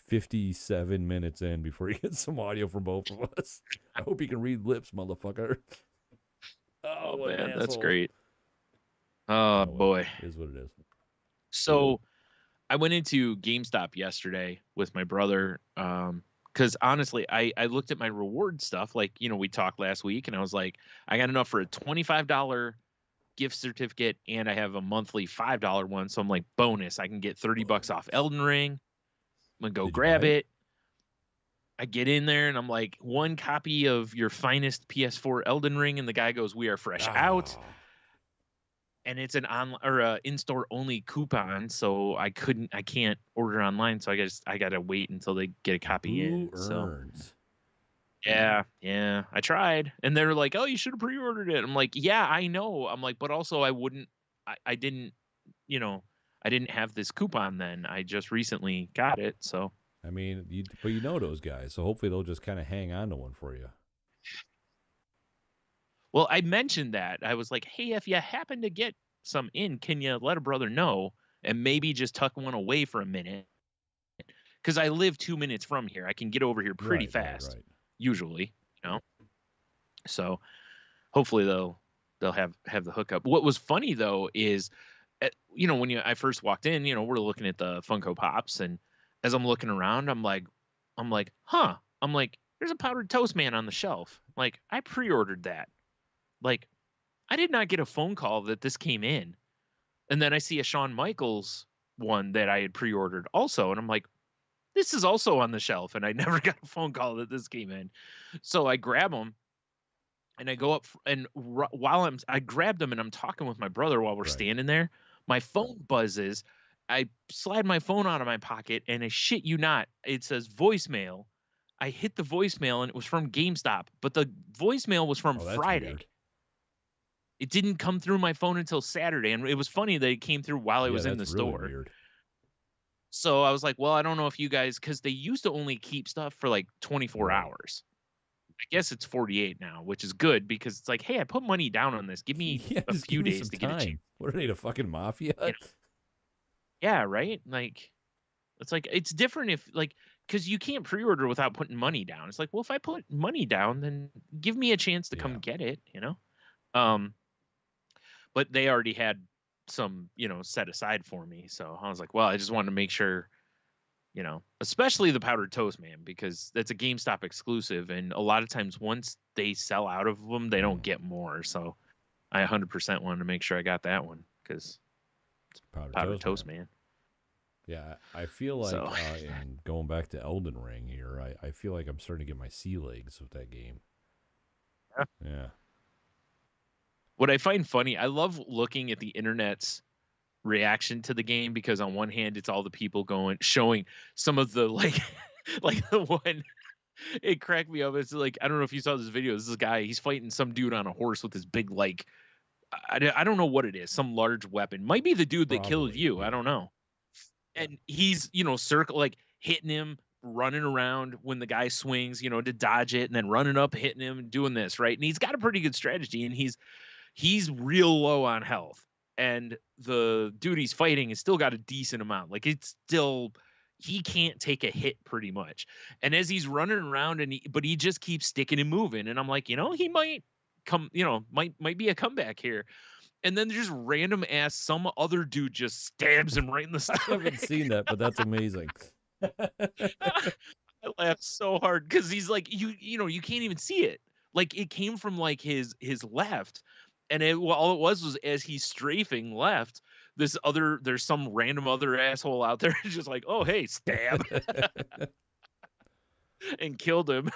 57 minutes in before you get some audio from both of us. I hope you can read lips, motherfucker. Oh, Oh what an man, that's asshole. great. Oh Oh well, boy. it is what it is. So I went into GameStop yesterday with my brother, Because honestly, I looked at my reward stuff. Like, we talked last week, and I was like, I got enough for a $25 gift certificate, and I have a monthly $5 one. So I'm like, bonus, I can get $30 off Elden Ring. I'm gonna go Did you buy grab it? it. I get in there, and I'm like, one copy of your finest PS4 Elden Ring, and the guy goes, "We are fresh out." Ah, And it's an on or a in-store only coupon, so I can't order online, so I gotta wait until they get a copy boo in. So earns. yeah, I tried, and they're like, "Oh, you should have pre-ordered it." I'm like, "Yeah, I know." I'm like, "But also, I didn't, you know, I didn't have this coupon then. I just recently got it." So, I mean, but you know those guys, so hopefully they'll just kind of hang on to one for you. well, I mentioned that I was like, "Hey, if you happen to get some in, can you let a brother know and maybe just tuck one away for a minute?" Because I live 2 minutes from here. I can get over here pretty Right, right, fast, right. usually, you know. So hopefully they'll have the hookup. What was funny though is, when I first walked in, we're looking at the Funko Pops, and as I'm looking around, I'm like, huh. I'm like, there's a powdered toast man on the shelf. Like, I pre-ordered that. Like, I did not get a phone call that this came in. And then I see a Shawn Michaels one that I had pre-ordered also, and I'm like, this is also on the shelf, and I never got a phone call that this came in. So I grab them and I go up and while I grabbed them and I'm talking with my brother while we're Right. standing there. My phone buzzes. I slide my phone out of my pocket, and I shit you not, it says voicemail. I hit the voicemail, and it was from GameStop, but the voicemail was from Oh, that's Friday. weird. It didn't come through my phone until Saturday, and it was funny that it came through while I Yeah, was in the that's really store. weird. So I was like, well, I don't know if you guys, because they used to only keep stuff for like 24 Right. hours. I guess it's 48 now, which is good because it's like, hey, I put money down on this. Give me Yeah, a just few give me days some to get a chance. time. What are they, the fucking mafia? You know? Yeah, right. Like, it's like it's different if like because you can't pre-order without putting money down. It's like, well, if I put money down, then give me a chance to come Yeah. get it. Um, but they already had some, set aside for me. So I was like, well, I just wanted to make sure, especially the powdered toast man, because that's a GameStop exclusive, and a lot of times once they sell out of them, they don't Mm. get more. So I 100% wanted to make sure I got that one because Powdered powdered toast, toast man. man. Yeah, I feel like So in going back to Elden Ring here, I feel like I'm starting to get my sea legs with that game. Yeah. what I find funny, I love looking at the internet's reaction to the game because on one hand, it's all the people showing some of the like, like the one. It cracked me up. It's like I don't know if you saw this video. This is a guy. He's fighting some dude on a horse with this big like I don't know what it is. Some large weapon. Might be the dude that killed Probably. you. I Yeah. don't know. And he's circle like hitting him, running around when the guy swings, to dodge it, and then running up, hitting him, and doing this right. And he's got a pretty good strategy, and he's real low on health, and the dude he's fighting has still got a decent amount. Like it's still he can't take a hit pretty much. And as he's running around, but he just keeps sticking and moving, and I'm like, he might come, might be a comeback here. And then just random ass some other dude just stabs him right in the I haven't stomach. seen that, but that's amazing. I laughed so hard because he's like, you can't even see it. Like it came from like his left, and all it was as he's strafing left. There's some random other asshole out there just like, oh hey, stab, and killed him.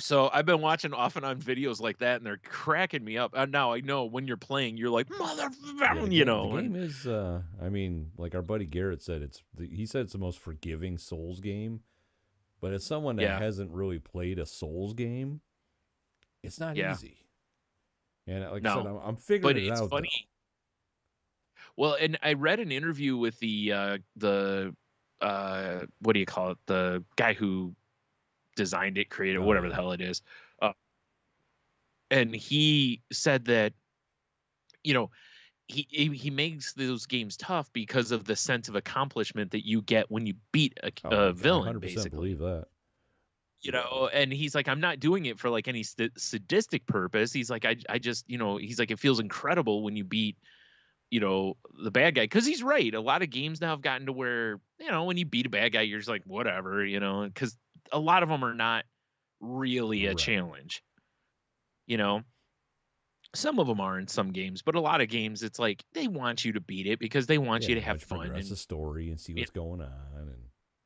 So I've been watching off and on videos like that, and they're cracking me up. And now I know when you're playing, you're like mother, Yeah, the and game is I mean, like our buddy Garrett said he said it's the most forgiving Souls game, but as someone that yeah, hasn't really played a Souls game, it's not yeah, easy. And like I said, no, I'm but figuring it it's out though. funny. Well, and I read an interview with the what do you call it? The guy who designed it, created, Oh whatever the yeah. hell it is. Uh, and he said that, you know, he makes those games tough because of the sense of accomplishment that you get when you beat Oh, a I villain, 100% basically. believe that. And he's like, I'm not doing it for like any sadistic purpose. He's like, I just, he's like, it feels incredible when you beat the bad guy, because he's right. A lot of games now have gotten to where, when you beat a bad guy, you're just like, whatever, because a lot of them are not really a Right. challenge. You know, some of them are in some games, but a lot of games, it's like they want you to beat it because they want Yeah, you they to have want you to fun. progress the And story and see you what's going on. And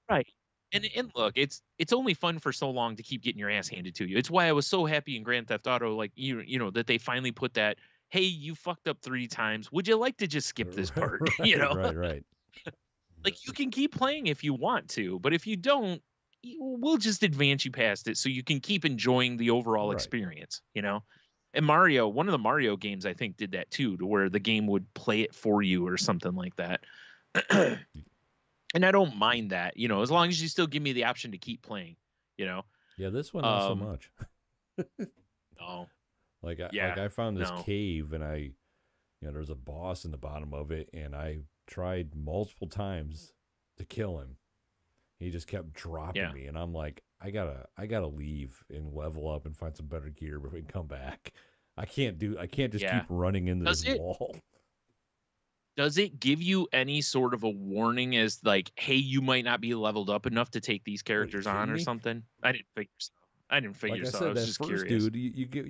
right. And look, it's only fun for so long to keep getting your ass handed to you. It's why I was so happy in Grand Theft Auto, like that they finally put that, hey, you fucked up 3 times. Would you like to just skip this part? right, right. Like you can keep playing if you want to, but if you don't, we'll just advance you past it so you can keep enjoying the overall Right. experience. And Mario, one of the Mario games I think did that too, to where the game would play it for you or something like that. And I don't mind that, as long as you still give me the option to keep playing, you know. Yeah, this one not so Um, much. no, like yeah, I found this no, cave and there's a boss in the bottom of it and I tried multiple times to kill him. He just kept dropping yeah. me and I'm like, I gotta leave and level up and find some better gear before we can come back. I can't just keep Yeah. running into this Does it wall. does it give you any sort of a warning as like, hey, you might not be leveled up enough to take these Are you characters on kidding or me? something? I didn't figure so. I didn't Like figure I so. I said, was that just first curious. dude,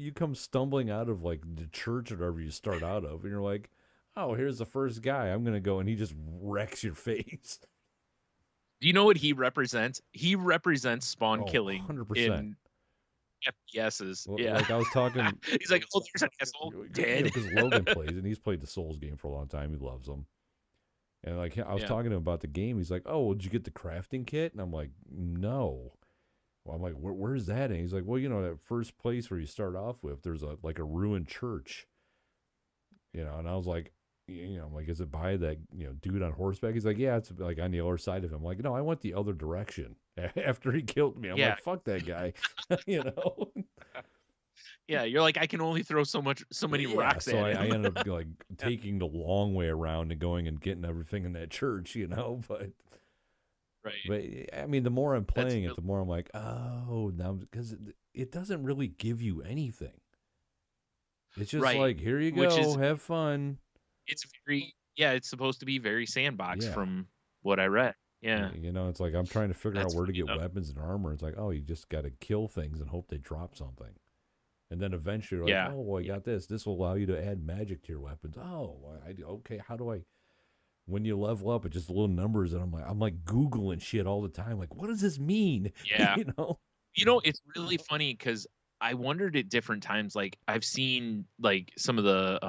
you come stumbling out of like the church or whatever you start out of, and you're like, oh, here's the first guy. I'm gonna go, and he just wrecks your face. Do you know what he represents? He represents spawn Oh, killing 100%. in FPSs. Yeah. Like I was talking, He's like, oh, there's an asshole dead. because Logan plays and he's played the Souls game for a long time. He loves them. And like I was Yeah. talking to him about the game. He's like, "Oh, did you get the crafting kit?" And I'm like, "No." Well, I'm like, "Where's that?" And he's like, "Well, that first place where you start off with, there's a ruined church, And I was like, I'm like, "Is it by that dude on horseback?" He's like, "Yeah, it's like on the other side of him." I'm like, "No, I went the other direction after he killed me." I'm Yeah. like, "Fuck that guy," you know. Yeah. You're like, I can only throw so many Yeah, rocks so at I him. ended up like Yeah. taking the long way around and going and getting everything in that church. Right. But I mean, the more I'm That's playing it, really the more I'm like, oh, now because it doesn't really give you anything. It's just right. like, here you Which go, is have fun. it's very yeah, it's supposed to be very sandbox Yeah, from what I read. Yeah. it's like I'm trying to figure out That's where to funny get though. weapons and armor. It's like, oh, you just got to kill things and hope they drop something. And then eventually, you're like, Yeah. oh, well, I Yeah. got this. This will allow you to add magic to your weapons. Oh, okay. How do I? When you level up, it's just little numbers, and I'm like googling shit all the time. Like, what does this mean? Yeah. you know? It's really funny because I wondered at different times, like I've seen like some of the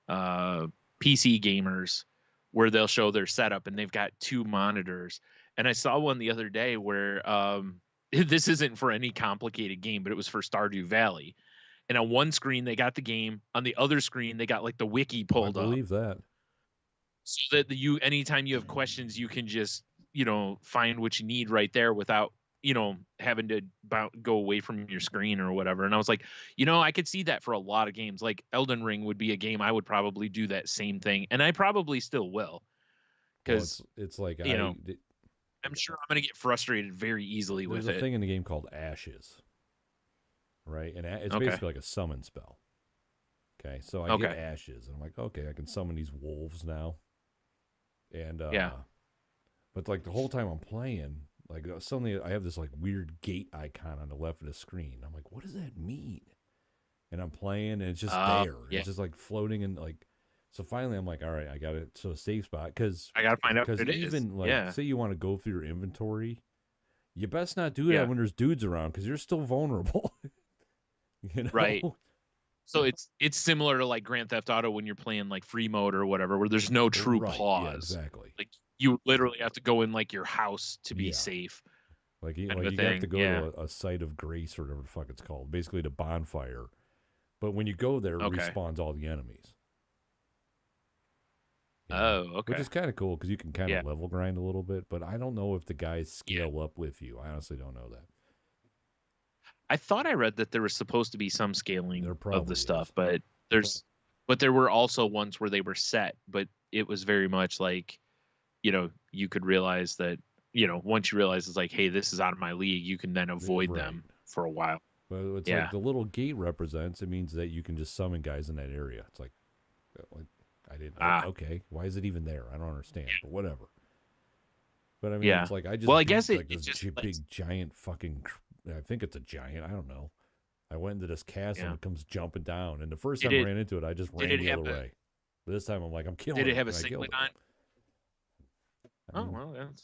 uh PC gamers where they'll show their setup and they've got 2 monitors. And I saw one the other day where this isn't for any complicated game, but it was for Stardew Valley. And on one screen they got the game, on the other screen they got like the wiki I pulled up believe that. so that you anytime you have questions you can just find what you need right there without having to go away from your screen or whatever. And I was like, I could see that for a lot of games. Like Elden Ring would be a game I would probably do that same thing, and I probably still will, Well, because it's like I'm sure I'm going to get frustrated very easily there's with a it. thing in the game called Ashes, right? And it's Okay. basically like a summon spell. Okay, so I get Okay. Ashes, and I'm like, okay, I can summon these wolves now. And Yeah. but like the whole time I'm playing, like suddenly I have this like weird gate icon on the left of the screen. I'm like, what does that mean? And I'm playing, and it's just there. Yeah. It's just like floating and like. So finally, I'm like, all right, I got it. So a safe spot, I got to find out what because it is. even like Yeah. say you want to go through your inventory, you best not do that Yeah. when there's dudes around because you're still vulnerable. you Right. know. So it's similar to like Grand Theft Auto when you're playing like free mode or whatever, where there's no true Right. Yeah. pause. Exactly. Like you literally have to go in like your house to be Yeah. safe, Like you, kind of like a you have to thing. go Yeah. to a site of grace or whatever the fuck it's called, basically the bonfire. But when you go there, it Okay. respawns all the enemies. Oh, Which okay. is kind of cool because you can kind Yeah. of level grind a little bit. But I don't know if the guys Yeah. scale up with you. I honestly don't know that. I thought I read that there was supposed to be some There scaling of the probably stuff, is. but there were also ones where they were set, but it was very much like, you could realize that, once you realize it's like, hey, this is out of my league, you can then avoid Right. them for a while. But it's like Yeah. the little gate represents. It means that you can just summon guys in that area. It's like I didn't. Ah, Okay, why is it even there? I don't understand. But whatever. But I mean, yeah. it's like I Well, just I guess beat it like it this just lets. big giant fucking. I think it's a giant. I don't know. I went into this castle Yeah. and it comes jumping down. And the first Did time I it ran into it, I just did ran it the have other a way. But this time I'm like, I'm did killing it it, have a and I killed singlet it. on? I Oh mean, well, that's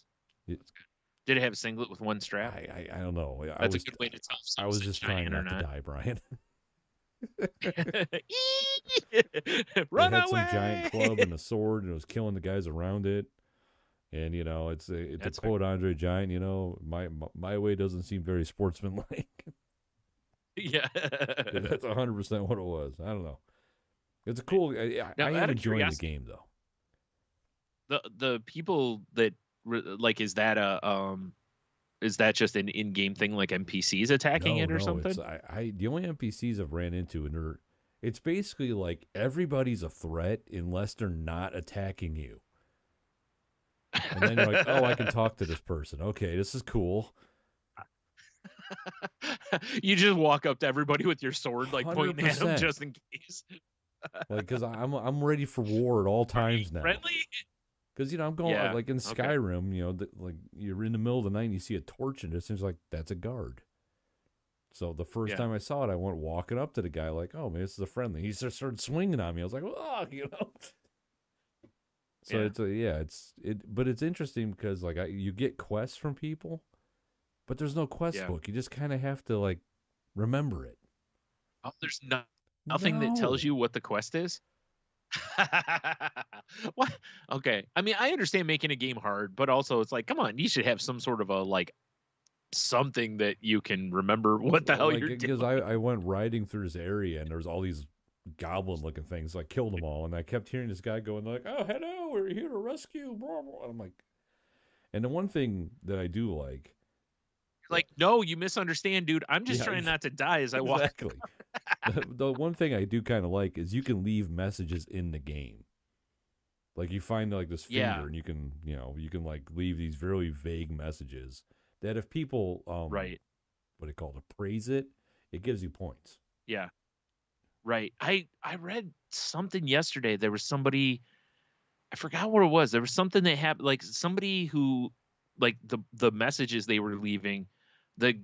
it, that's good. Did it have a singlet with one strap? I don't know. That's a good way to tell if I was something's a just trying giant or not to not. die, Brian. It Run had some giant away! club and a sword, and it was killing the guys around it. And it's a That's fair. quote Andre Giant. My way doesn't seem very sportsmanlike. Yeah. Because that's 100% what it was. I don't know. It's a cool. Now, I out am of enjoying the curiosity, game though. the people that like is that just an in-game thing like NPCs attacking No, it or no, it's something? I the only NPCs I've ran into, and it's basically like everybody's a threat unless they're not attacking you. And then you're like, oh, I can talk to this person. Okay, this is cool. You just walk up to everybody with your sword, like Hundred pointing at them percent. just in case. Like, because I'm ready for war at all Are you times now. friendly? Because I'm going Yeah. like in Okay. Skyrim, like you're in the middle of the night and you see a torch and it seems like that's a guard. So the first Yeah. time I saw it, I went walking up to the guy like, "Oh man, this is a friendly." He just started swinging on me. I was like, "Oh." So Yeah. but it's interesting because like you get quests from people, but there's no quest Yeah. book. You just kind of have to like remember it. Oh, there's nothing that tells No, you what the quest is. What? Okay. I mean, I understand making a game hard, but also it's like, come on, you should have some sort of a like something that you can remember what the hell like you're because doing. I went riding through this area and there's all these goblin looking things. So I killed them all, and I kept hearing this guy going like, "Oh, hello, we're here to rescue." Blah, blah. And I'm like, and the one thing that I do like, Like, no, you misunderstand, dude. I'm just yeah, trying not to die as I walk. exactly. The one thing I do kind of like is you can leave messages in the game. Like you find like this Yeah. finger, and you can like leave these very vague messages that if people Right. what do you call it, appraise it, it gives you points. Yeah. Right. I read something yesterday. There was somebody, I forgot what it was. There was something that happened, like somebody who, like the messages they were leaving, the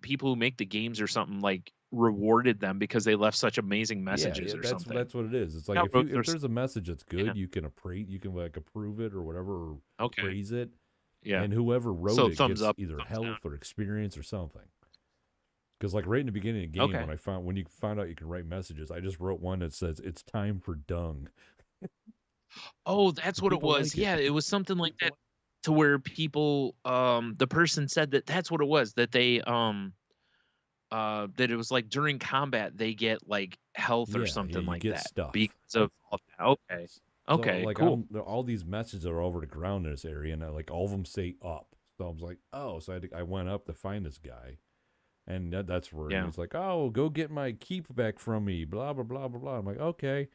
people who make the games or something like rewarded them because they left such amazing Yeah, messages yeah, or that's something. that's what it is. It's like Forgot what if there's there's a message that's yeah. good, you can like approve it or whatever, or Okay. praise it, Yeah. and whoever wrote So it thumbs gets up, either thumbs down. health or experience or something. Because like right in the beginning of the game, Okay. when you found out you can write messages, I just wrote one that says it's time for dung, Oh, that's and what it people was. like it. Yeah, it was something like that to where people the person said that that's what it was, that they that it was like during combat they get like health or Yeah, yeah, something you like get that stuff. because of all that. Okay. So Okay, like cool. all these messages are over the ground in this area, and like all of them say up. So I was like, oh, so I went up to find this guy, and that's where Yeah. he's like, oh, go get my keep back from me, blah blah blah blah blah. I'm like, okay.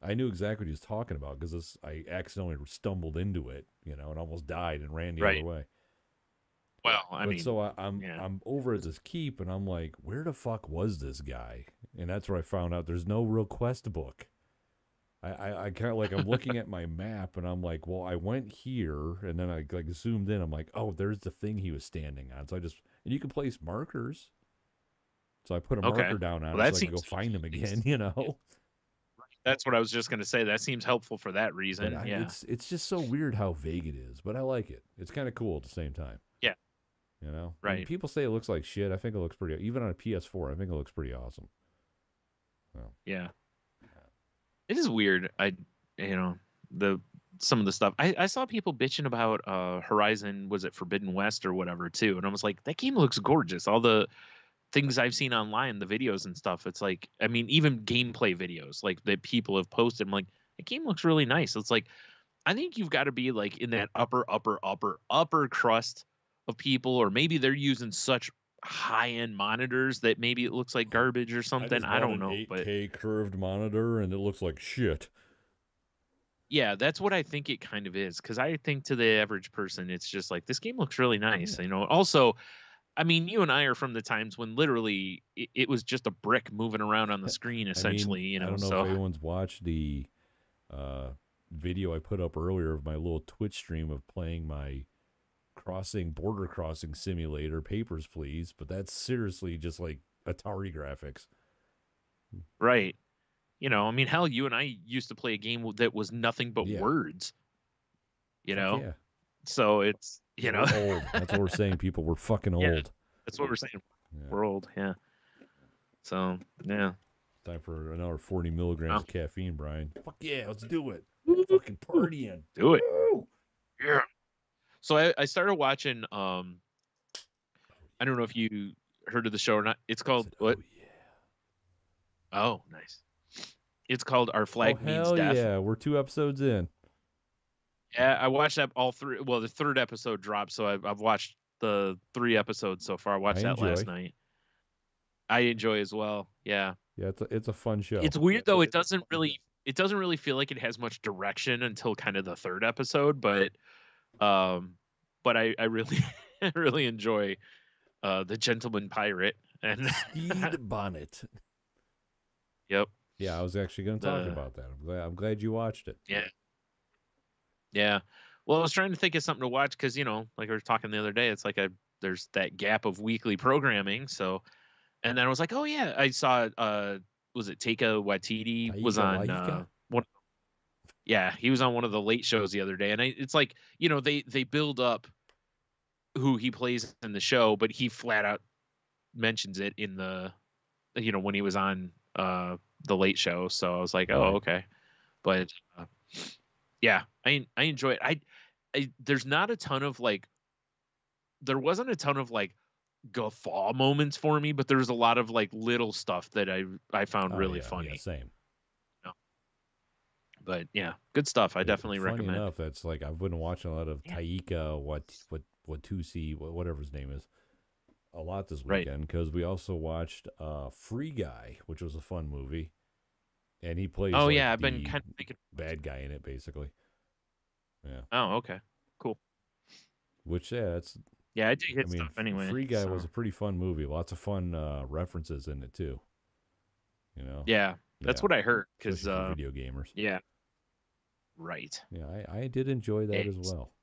I knew exactly what he was talking about because I accidentally stumbled into it, and almost died and ran the other Right. way. Well, I But so mean, I'm yeah. I'm over at this keep, and I'm like, where the fuck was this guy? And that's where I found out there's no real quest book. I kind of like I'm looking at my map, and I'm like, well, I went here, and then I like zoomed in. I'm like, oh, there's the thing he was standing on. So and you can place markers. So I put a Okay. marker down on Well, it that so I can go seems find him useful at again. least. Yeah. Right. That's what I was just going to say. That seems helpful for that But reason. Yeah. it's just so weird how vague it is. But I like it. It's kind of cool at the same time. Yeah. And Right. people say it looks like shit. I think it looks pretty. Even on a PS4, I think it looks pretty awesome. So, Yeah. It is weird. You know, the some of the stuff I saw people bitching about Horizon, was it Forbidden West or whatever too, and I was like, that game looks gorgeous. All the things I've seen online, the videos and stuff, it's like, I mean, even gameplay videos like that people have posted, I'm like, the game looks really nice. It's like, I think you've got to be like in that upper crust of people, or maybe they're using such high end monitors that maybe it looks like garbage or I something. just I bought don't an know, but 8K curved monitor and it looks like shit. yeah, that's what I think it kind of is. Because I think to the average person, it's just like, this game looks really nice. Yeah. You know, also, I mean, you and I are from the times when literally it was just a brick moving around on the screen, I mean, essentially, you I know. don't know if So anyone's watched the video I put up earlier of my little Twitch stream of playing my border crossing simulator, Papers, Please. But that's seriously just like Atari graphics. Right. I mean, hell, you and I used to play a game that was nothing but Yeah. words. Fuck yeah. So it's Yeah, we're old. That's what we're saying, people. We're fucking yeah, old. that's what we're saying. Yeah. We're old. Yeah. So yeah. Time for another 40 milligrams Wow. of caffeine, Brian. Fuck yeah, let's do it. Woo! Fucking partying. Do it. Woo! Yeah. So I started watching. I don't know if you heard of the show or not. It's called what? Oh yeah. Oh, nice. It's called Our Flag Means Hell Death. yeah. We're 2 episodes in. Yeah, I watched that all three. Well, the third episode dropped, so I've watched the 3 episodes so far. I watched that last night. I enjoy as well. Yeah. Yeah, it's a fun show. It's weird though. It doesn't really feel like it has much direction until kind of the third episode, but I really I really enjoy the Gentleman Pirate and Stede Bonnet. Yep. Yeah, I was actually going to talk about that. I'm glad you watched it. Yeah. Yeah. Well, I was trying to think of something to watch because, like we were talking the other day, it's like there's that gap of weekly programming. So, and then I was like, oh yeah, I saw was it Taika Waititi was on one. Yeah, he was on one of the late shows the other day, and it's like they build up who he plays in the show, but he flat out mentions it in the when he was on the late show. So I was like, oh okay, but yeah, I enjoy it. There's not a ton of there wasn't a ton of guffaw moments for me, but there was a lot of little stuff that I found really funny. Yeah, same. But yeah, good stuff. I definitely recommend. Funny enough, that's I've been watching a lot of Taika Waititi, whatever his name is, a lot this weekend because we also watched Free Guy, which was a fun movie, and he plays. Oh yeah, I've been kind of thinking bad guy in it, basically. Yeah. Oh okay, cool. Which it's. Yeah, I do hit stuff anyway. Free Guy was a pretty fun movie. Lots of fun references in it too. Yeah, that's what I heard. Because video gamers. Yeah. Right. Yeah, I did enjoy that as well.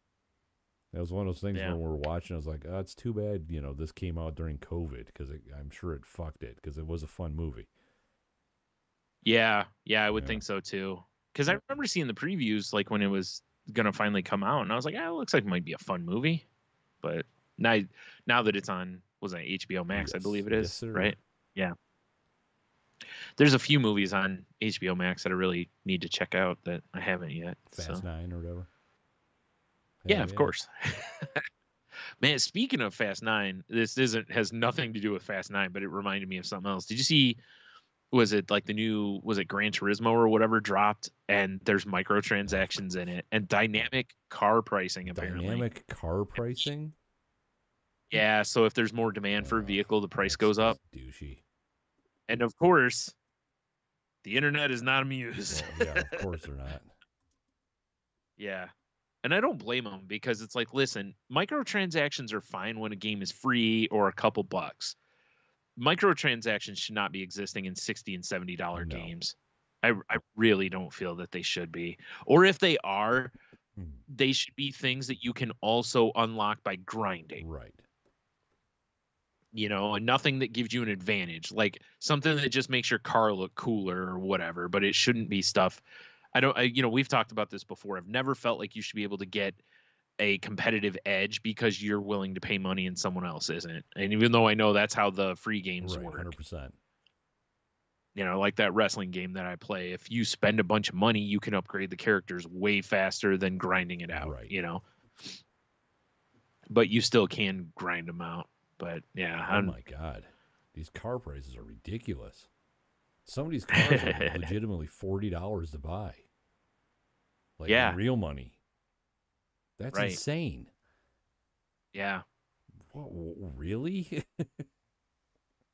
That was one of those things when we were watching. I was like, oh, it's too bad, this came out during COVID because I'm sure it fucked it because it was a fun movie. Yeah, I would think so too. Because I remember seeing the previews when it was gonna finally come out, and I was like, it looks like it might be a fun movie. But now that it's on, was it HBO Max? Yes. I believe it is. Yes, right? Yeah. There's a few movies on HBO Max that I really need to check out that I haven't yet. Fast 9 or whatever. Yeah, of course. Man, speaking of Fast 9, this has nothing to do with Fast 9, but it reminded me of something else. Did you see? Was it the new? Was it Gran Turismo or whatever dropped? And there's microtransactions in it and dynamic car pricing. Apparently, dynamic car pricing. Yeah, so if there's more demand for a vehicle, the price goes up. Douchey. And of course, the internet is not amused. Well, yeah, of course they're not. Yeah. And I don't blame them because it's listen, microtransactions are fine when a game is free or a couple bucks. Microtransactions should not be existing in $60 and $70 games. I really don't feel that they should be. Or if they are, they should be things that you can also unlock by grinding. Right. And nothing that gives you an advantage, like something that just makes your car look cooler or whatever, but it shouldn't be stuff. We've talked about this before. I've never felt like you should be able to get a competitive edge because you're willing to pay money and someone else isn't. And even though I know that's how the free games work. 100%. Like that wrestling game that I play, if you spend a bunch of money, you can upgrade the characters way faster than grinding it out, but you still can grind them out. But yeah. Oh my God. These car prices are ridiculous. Some of these cars are legitimately $40 to buy. In real money. That's insane. Yeah. Whoa, really?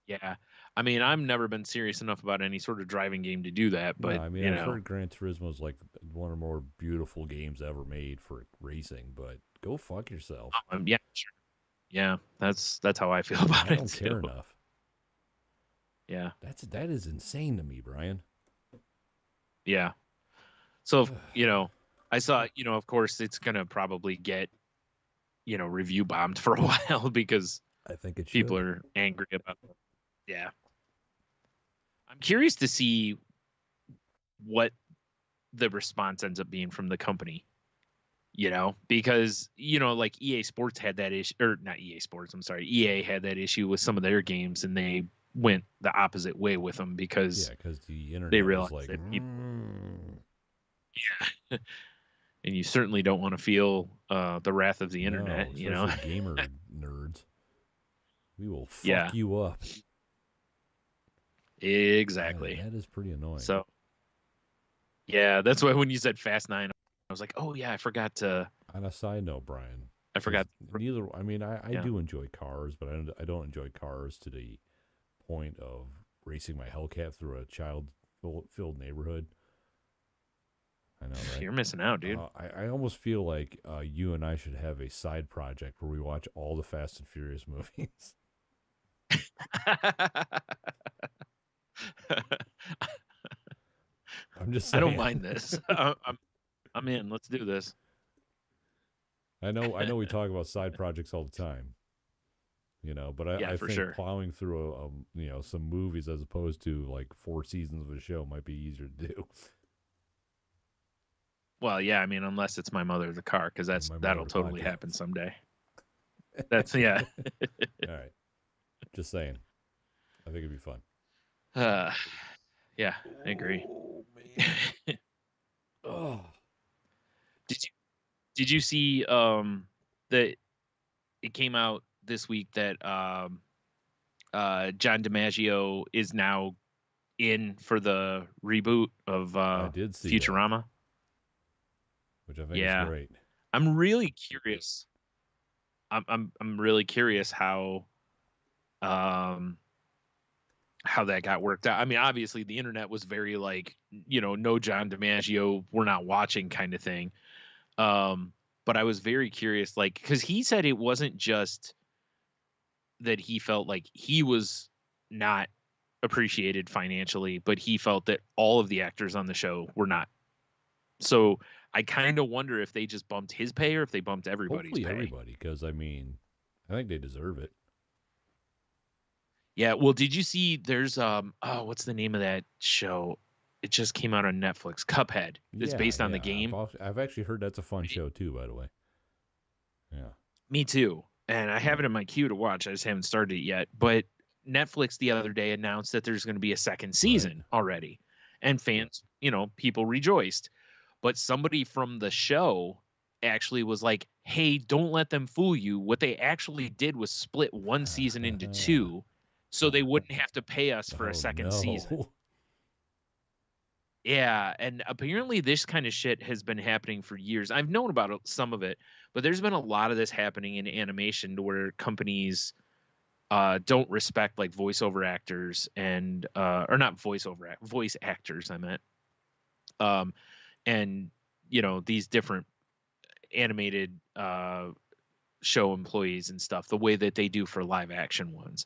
Yeah. I mean, I've never been serious enough about any sort of driving game to do that. But, I've heard Gran Turismo is one of the more beautiful games ever made for racing, but go fuck yourself. Yeah, sure. Yeah, that's how I feel about it. I don't care enough. Yeah. That is insane to me, Brian. Yeah. So, I saw, of course it's going to probably get, review bombed for a while because I think it people should. are angry about it. Yeah. I'm curious to see what the response ends up being from the company, because, like EA Sports had that issue, or not EA Sports, I'm sorry, EA had that issue with some of their games and they went the opposite way with them Yeah, because because the they internet was realized like, that people, yeah. And you certainly don't want to feel the wrath of the no, internet. especially gamer nerds. We will Yeah, fuck you up. exactly. That is pretty annoying. So, yeah, that's why when you said Fast 9, I was like, oh, yeah, On a side note, Brian, I because forgot. neither, I mean, I Yeah. do enjoy cars, but I don't enjoy cars to the point of racing my Hellcat through a child-filled neighborhood. I know, right? You're missing out, dude. I almost feel like you and I should have a side project where we watch all the Fast and Furious movies. I'm just I don't saying. mind this. I'm in. Let's do this. I know we talk about side projects all the time, but Yeah, I for think sure. plowing through some movies as opposed to like 4 seasons of a show might be easier to do. Well, yeah, I mean, unless it's my mother the car, because And my mother that'll the totally happen podcast. someday. That's yeah. All right, just saying. I think it'd be fun. uh, yeah, I agree. Oh man. Oh. did you did you see that it came out this week that John DiMaggio is now in for the reboot of I did see that, Futurama? which I think is Yeah, great. I'm really curious. I'm really curious um how that got worked out. I mean, obviously the internet was very like, no John DiMaggio, we're not watching kind of thing. But I was very curious, like, because he said it wasn't just that he felt like he was not appreciated financially, but he felt that all of the actors on the show were not. So I kind of wonder if they just bumped his pay or if they bumped everybody's Hopefully pay. everybody, because I mean, I think they deserve it. Yeah, well, did you see there's what's the name of that show? It just came out on Netflix, Cuphead. It's Yeah, based on the yeah. game. I've actually heard that's a fun Right? show too. By the way, yeah, Me too. And I have it in my queue to watch. I just haven't started it yet. But Netflix the other day announced that there's going to be a second right. season already. And fans, people rejoiced. But somebody from the show actually was like, hey, don't let them fool you. What they actually did was split one season into two so they wouldn't have to pay us for a Oh second season. no. Yeah, and apparently this kind of shit has been happening for years. I've known about some of it, but there's been a lot of this happening in animation to where companies don't respect like voiceover actors and or not voice actors, I meant. Um, and these different animated show employees and stuff, the way that they do for live action ones.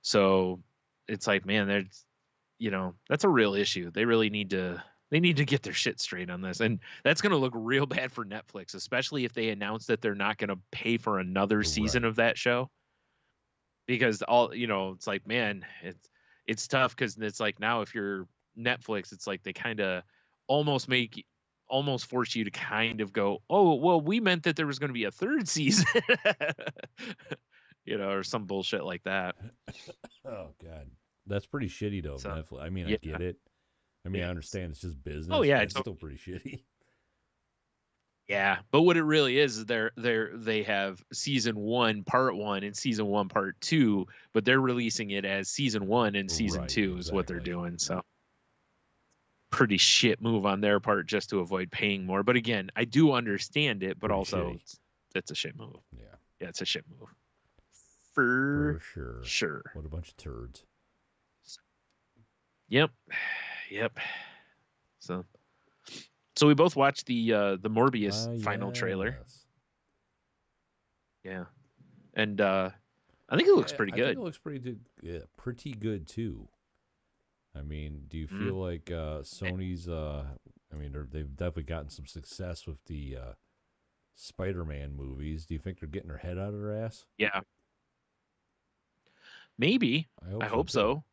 So it's like, man, there's that's a real issue. They need to get their shit straight on this. And that's going to look real bad for Netflix, especially if they announce that they're not going to pay for another season Right. of that show. Because it's like, man, it's tough because it's like now if you're Netflix, it's like they kind of almost make almost force you to kind of go, oh, well, we meant that there was going to be a third season, or some bullshit like that. Oh god, that's pretty shitty though. So Netflix. I mean, I yeah, get it. I it mean, I is. understand it's just Oh business, yeah, but it's it's still pretty shitty. yeah, but what it really is they have season 1 part 1 and season 1 part 2, but they're releasing it as season 1 and season Right. 2 is what they're Exactly. doing. So pretty shit move on their part just to avoid paying more. But again, I do understand it, but Pretty also shitty. it's a shit move. Yeah, Yeah, it's a shit move for for sure. sure. What a bunch of turds. Yep, yep. So we both watched the Morbius final trailer. Yes. Yeah, and I think it looks pretty I think it good. looks pretty good. Yeah, pretty good too. I mean, do you Mm. feel like Sony's I mean, they've definitely gotten some success with the Spider-Man movies. Do you think they're getting their head out of their ass? Yeah, maybe. I I hope so hope too. so.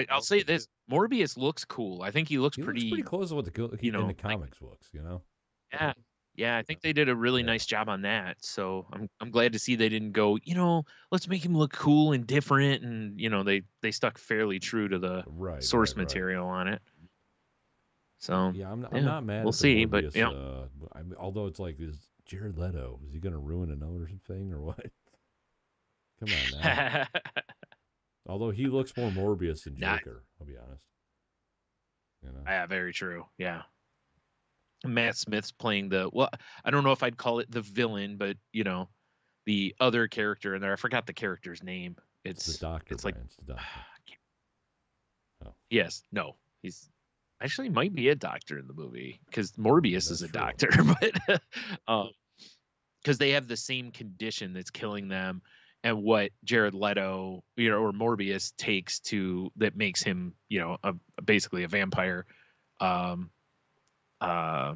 I'll say this: Morbius looks cool. I think he looks He looks pretty pretty. close to what You in know, the like comics looks. You know? yeah, yeah. I think they did a really Yeah. nice job on that. So I'm glad to see they didn't go. Let's make him look cool and different, and they stuck fairly true to the Right. Right. source Right. material on it. So Yeah, I'm yeah, not mad we'll at the see. But Morbius. Although it's like, is Jared Leto, is he going to ruin another thing or what? Come on now. Although he looks more Morbius than nah, Joker, I'll be honest. You know, yeah, very true. Yeah. Matt Smith's playing I don't know if I'd call it the villain, but the other character in there. I forgot the character's name. it's the It's Doctor, it's like Brian. It's the Doctor. Oh, yes, no, he's actually might be a doctor in the movie because Morbius is that's a true. doctor, but because they have the same condition that's killing them, and what Jared Leto, or Morbius takes to that makes him, basically a vampire. Um, uh,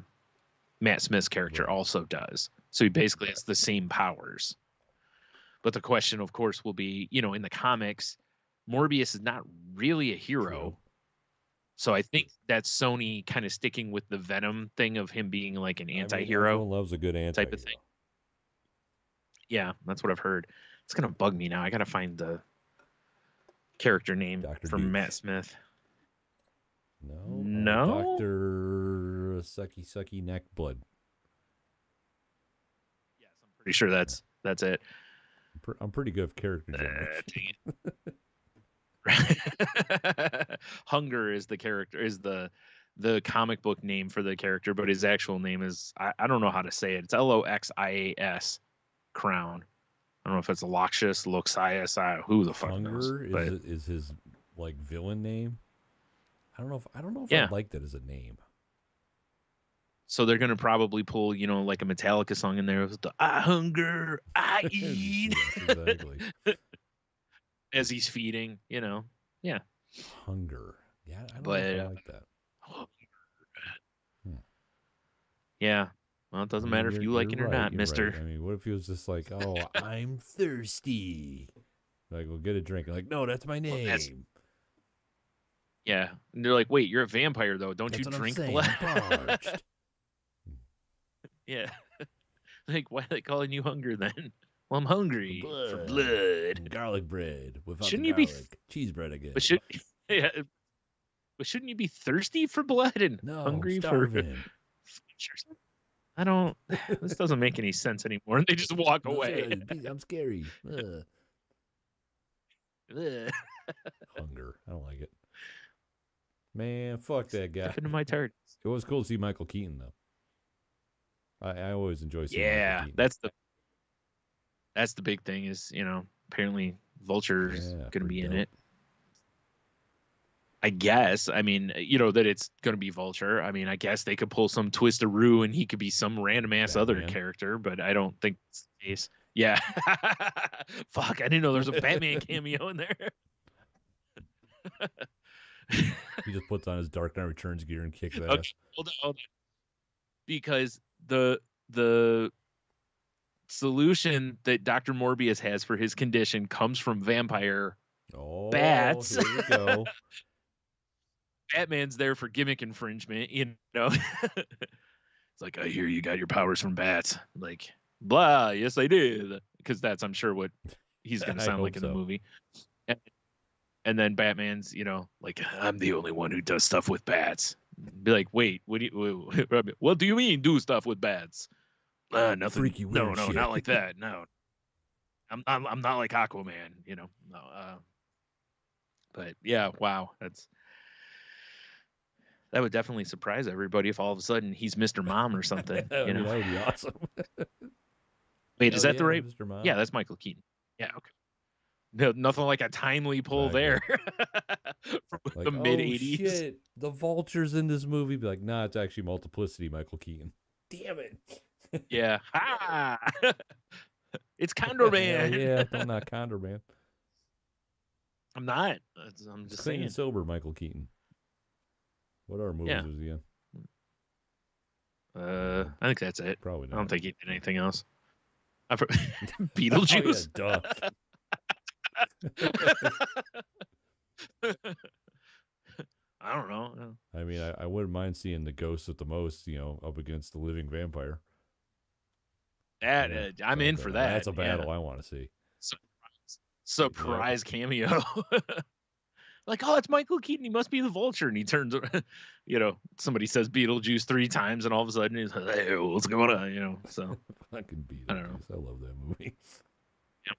Matt Smith's character Right. also does. So he basically has the same powers. But the question, of course, will be, in the comics, Morbius is not really a True. hero. So I think that's Sony kind of sticking with the Venom thing of him being like an I mean, anti-hero everyone loves a good type of thing. anti-hero. Yeah, that's what I've heard. It's gonna bug me now. I gotta find the character name Doctor from Matt Douche. Smith. No, No. Doctor Sucky Sucky Neck Blood. Yes, I'm pretty sure that's it. I'm pretty good with character Dang generation. it. Hunger is the character is the comic book name for the character, but his actual name is I don't know how to say it. It's Loxias Crown. I don't know if it's Loxius, Loxias, who the fuck knows. Hunger But is his like villain name. I don't know if yeah. I'd like that as a name. So they're gonna probably pull, like a Metallica song in there with the I hunger, I eat Yes, exactly. as he's feeding. Yeah. Hunger. Yeah, I don't know if I But like that. Hmm. yeah. Well, it I doesn't mean, matter if you like it or not, You're right. mister. I mean, what if he was just like, "Oh, I'm thirsty." Like, we'll get a drink. Like, no, that's my Well, that's name. yeah. And they're like, wait, you're a vampire though. Don't you That's what I'm drink saying. blood? I'm parched. Yeah. Like, why are they calling you hunger then? Well, I'm hungry for blood. And garlic bread without the Shouldn't you be? garlic. Cheese bread But again. should yeah. But shouldn't you be thirsty for blood and No, I'm hungry for starving. flesh or something? I don't. This doesn't make any sense anymore. And they just walk away. I'm scary. Ugh. Hunger. I don't like it. Man, fuck that guy. Step into my turd. It was cool to see Michael Keaton though. I always enjoy seeing Michael Yeah, Keaton. that's the big thing is apparently Vulture's Yeah, going to pretty be in dope. it. I guess. I mean, that it's going to be Vulture. I mean, I guess they could pull some twistaroo and he could be some random ass other Batman. character, but I don't think it's the case. Yeah. Fuck, I didn't know there was a Batman cameo in there. He just puts on his Dark Knight Returns gear and kicks Okay, ass. hold on. Because the solution that Dr. Morbius has for his condition comes from vampire Oh, bats. here we go. Batman's there for gimmick infringement. It's like, I hear you got your powers from bats. Like, blah, yes, I did. Because that's, I'm sure, what he's going to I sound hope like in the so. movie. And then Batman's, like, I'm the only one who does stuff with bats. Be like, wait, what do you mean do stuff with bats? Nothing. Freaky No, weird no, shit. not like that. No, I'm not like Aquaman. No. But yeah, wow, that would definitely surprise everybody if all of a sudden he's Mr. Mom or something. I mean, that would be awesome. Wait, is Hell that the yeah, right? Mr. Mom. Yeah, that's Michael Keaton. Yeah, okay. No, nothing like a timely pull Exactly. there from the Like, mid oh '80s. shit, the vulture's in this movie. Be like, nah, it's actually Multiplicity, Michael Keaton. Damn it. Yeah, ha! It's Condor Hell Man. yeah, don't knock Condor, man. I'm not. I'm It's just clean and saying. sober, Michael Keaton. What other movies Yeah, was he in? I think that's it. Probably I don't not. think he did anything else. Oh yeah, Beetlejuice. duh. I don't know. I mean, I wouldn't mind seeing the ghost at the most, up against the living vampire. That Yeah, I'm in for now that. that's a Yeah, battle I want to see. Yep. surprise cameo. Like, oh, it's Michael Keaton. He must be the Vulture. And he turns, somebody says Beetlejuice 3 times, and all of a sudden he's like, hey, what's going on? So Fucking I don't know. Beetlejuice. I love that movie. Yeah.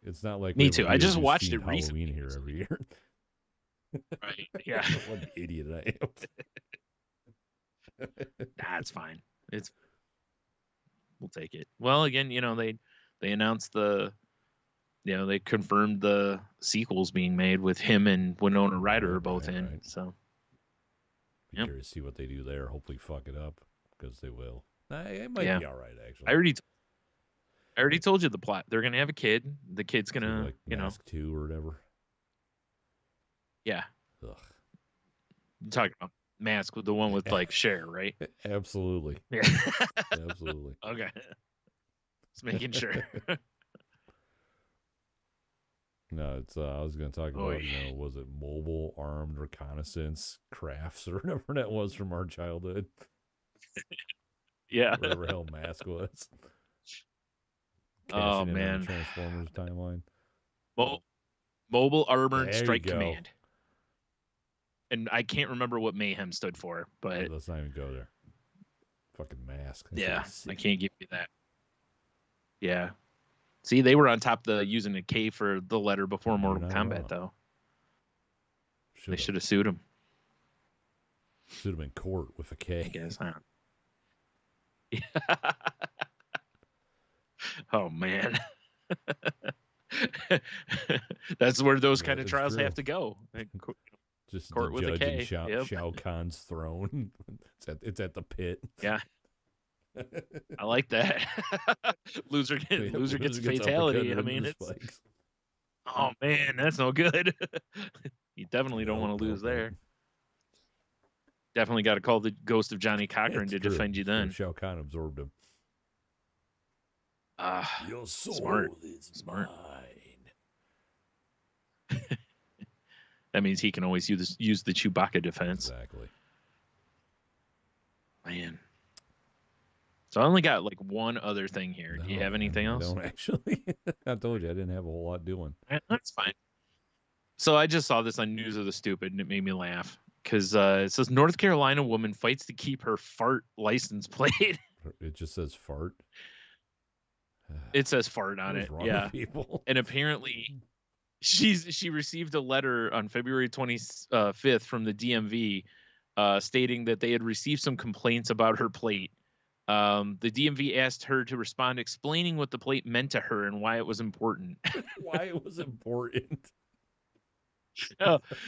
It's not like we Me have a I just Beetlejuice watched themed it Halloween recently. here every year. Right. Yeah. What an idiot I am. Nah, it's fine. We'll take it. Well, again, they announced they confirmed the sequels being made with him and Winona Ryder are both in. Right. So Be yep. curious to see what they do there. Hopefully fuck it up, because they will. It might be all right, actually. I already told you the plot. They're gonna have a kid. The kid's gonna, like Mask 2 or whatever. Yeah. Ugh. You're talking about Mask, the one with like Cher, right? Absolutely. Yeah. Absolutely. Okay. Just making sure. No, it's I was going to talk about, was it mobile armed reconnaissance crafts or whatever that was from our childhood? Yeah. Whatever hell Mask was. Oh Cashing in on man. the Transformers timeline. Mobile Armored There Strike you go. Command. And I can't remember what Mayhem stood for, but let's not even go there. Fucking Mask. Yeah, I can't give you that. Yeah. See, they were on top using a K for the letter before Mortal Kombat, though. They should have sued him. Should have been court with a K. I guess. Yeah. Oh man. That's where those kind of trials have to go. Just court the with judge a K. in Shao Kahn's throne. It's at the pit. Yeah. I like that. loser gets a fatality. I mean, it's oh man, that's no good. You definitely don't want to lose there. Definitely got to call the ghost of Johnny Cochran to defend you then. Shao Kahn absorbed him. Your soul is mine. That means he can always use the Chewbacca defense. Exactly. Man. So I only got like one other thing here. Do you have anything else? I don't actually. I told you I didn't have a whole lot doing. That's fine. So I just saw this on News of the Stupid, and it made me laugh because it says North Carolina woman fights to keep her fart license plate. It just says fart. It says fart on it. Yeah. People? And apparently she received a letter on February 25th from the DMV stating that they had received some complaints about her plate. The DMV asked her to respond explaining what the plate meant to her and why it was important. Why it was important.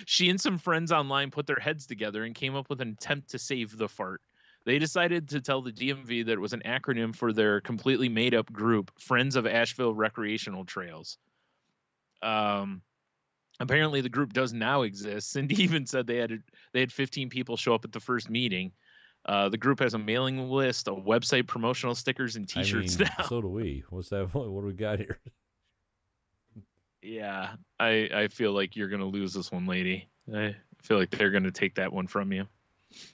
She and some friends online put their heads together and came up with an attempt to save the fart. They decided to tell the DMV that it was an acronym for their completely made-up group, Friends of Asheville Recreational Trails. Apparently, the group does now exist. Cindy even said they had 15 people show up at the first meeting. The group has a mailing list, a website, promotional stickers, and T-shirts now. So do we. What's that? What do we got here? Yeah, I feel like you're gonna lose this one, lady. I feel like they're gonna take that one from you.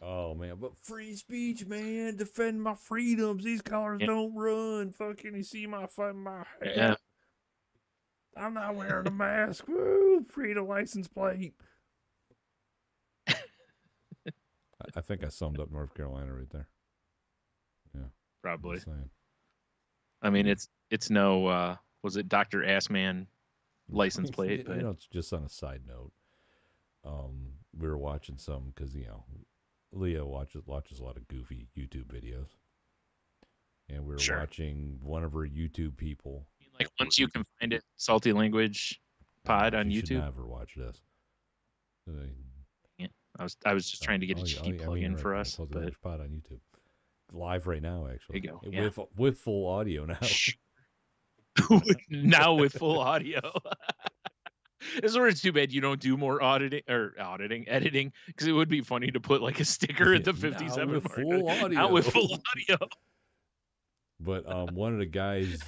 Oh man, but free speech, man. Defend my freedoms. These colors don't run. Fucking, you see my hat? Yeah. I'm not wearing a mask. Woo! Free the license plate. I think I summed up North Carolina right there. Yeah, probably. I mean, it's no was it Dr. Assman license plate? But it's just on a side note. We were watching some because Leah watches a lot of goofy YouTube videos, and we were watching one of her YouTube people. Like once you can find it, Salty Language Pod on YouTube. Should never watch this. I was just trying to get a cheeky plug in for us. Salty Language Pod on YouTube, live right now. Actually, there you go. With full audio now. Now with full audio. It's sort of too bad you don't do more editing, because it would be funny to put like a sticker at the 57 with mark. full audio. Not with full audio. But one of the guys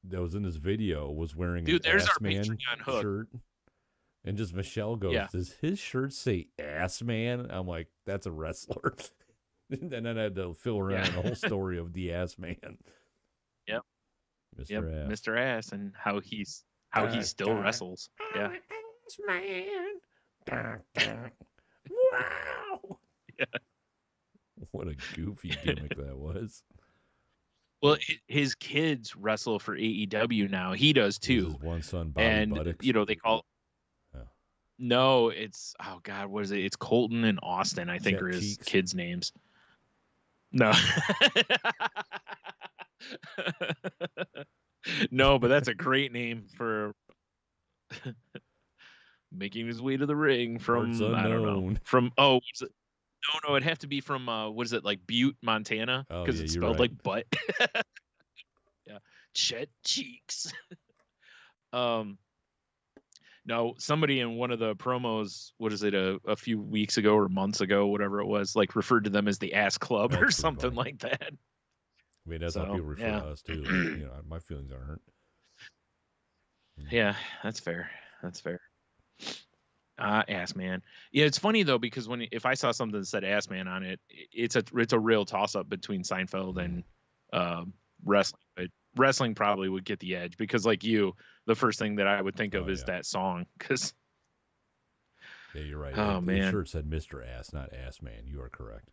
that was in this video was wearing Dude, an there's Ass our Man Patreon hook. shirt. And just Michelle goes, Yeah. does his shirt say Ass Man? I'm like, that's a wrestler. And then I had to fill around the whole story of the Ass Man. Yep. Mr. Ass. Mr. Ass, and how he still wrestles. Yeah. Ass Man. Wow. Yeah. What a goofy gimmick that was. Well, his kids wrestle for AEW now. He does too. His one son, Bobby And Buttocks. they call. Yeah. No, it's God, what is it? It's Colton and Austin, I think, Jet are his Cheeks. kids' names. No. No, but that's a great name for making his way to the ring from Parts I don't know. unknown. From no, it'd have to be from what is it, like Butte, Montana? Oh, Because yeah, it's you're spelled right. like butt. Yeah. Chet Cheeks. No, somebody in one of the promos, what is it, a few weeks ago or months ago, whatever it was, like referred to them as the Ass Club or That's something funny. like that. I mean, that's So, how people refer yeah. to us too. My feelings aren't hurt. Yeah, that's fair. That's fair. Ass Man. Yeah, it's funny though, because if I saw something that said Ass Man on it, it's a real toss up between Seinfeld and wrestling. But wrestling probably would get the edge, because like you, the first thing that I would think of is that song. Because yeah, you're right. Oh, man. His shirt said Mr. Ass, not Ass Man. You are correct.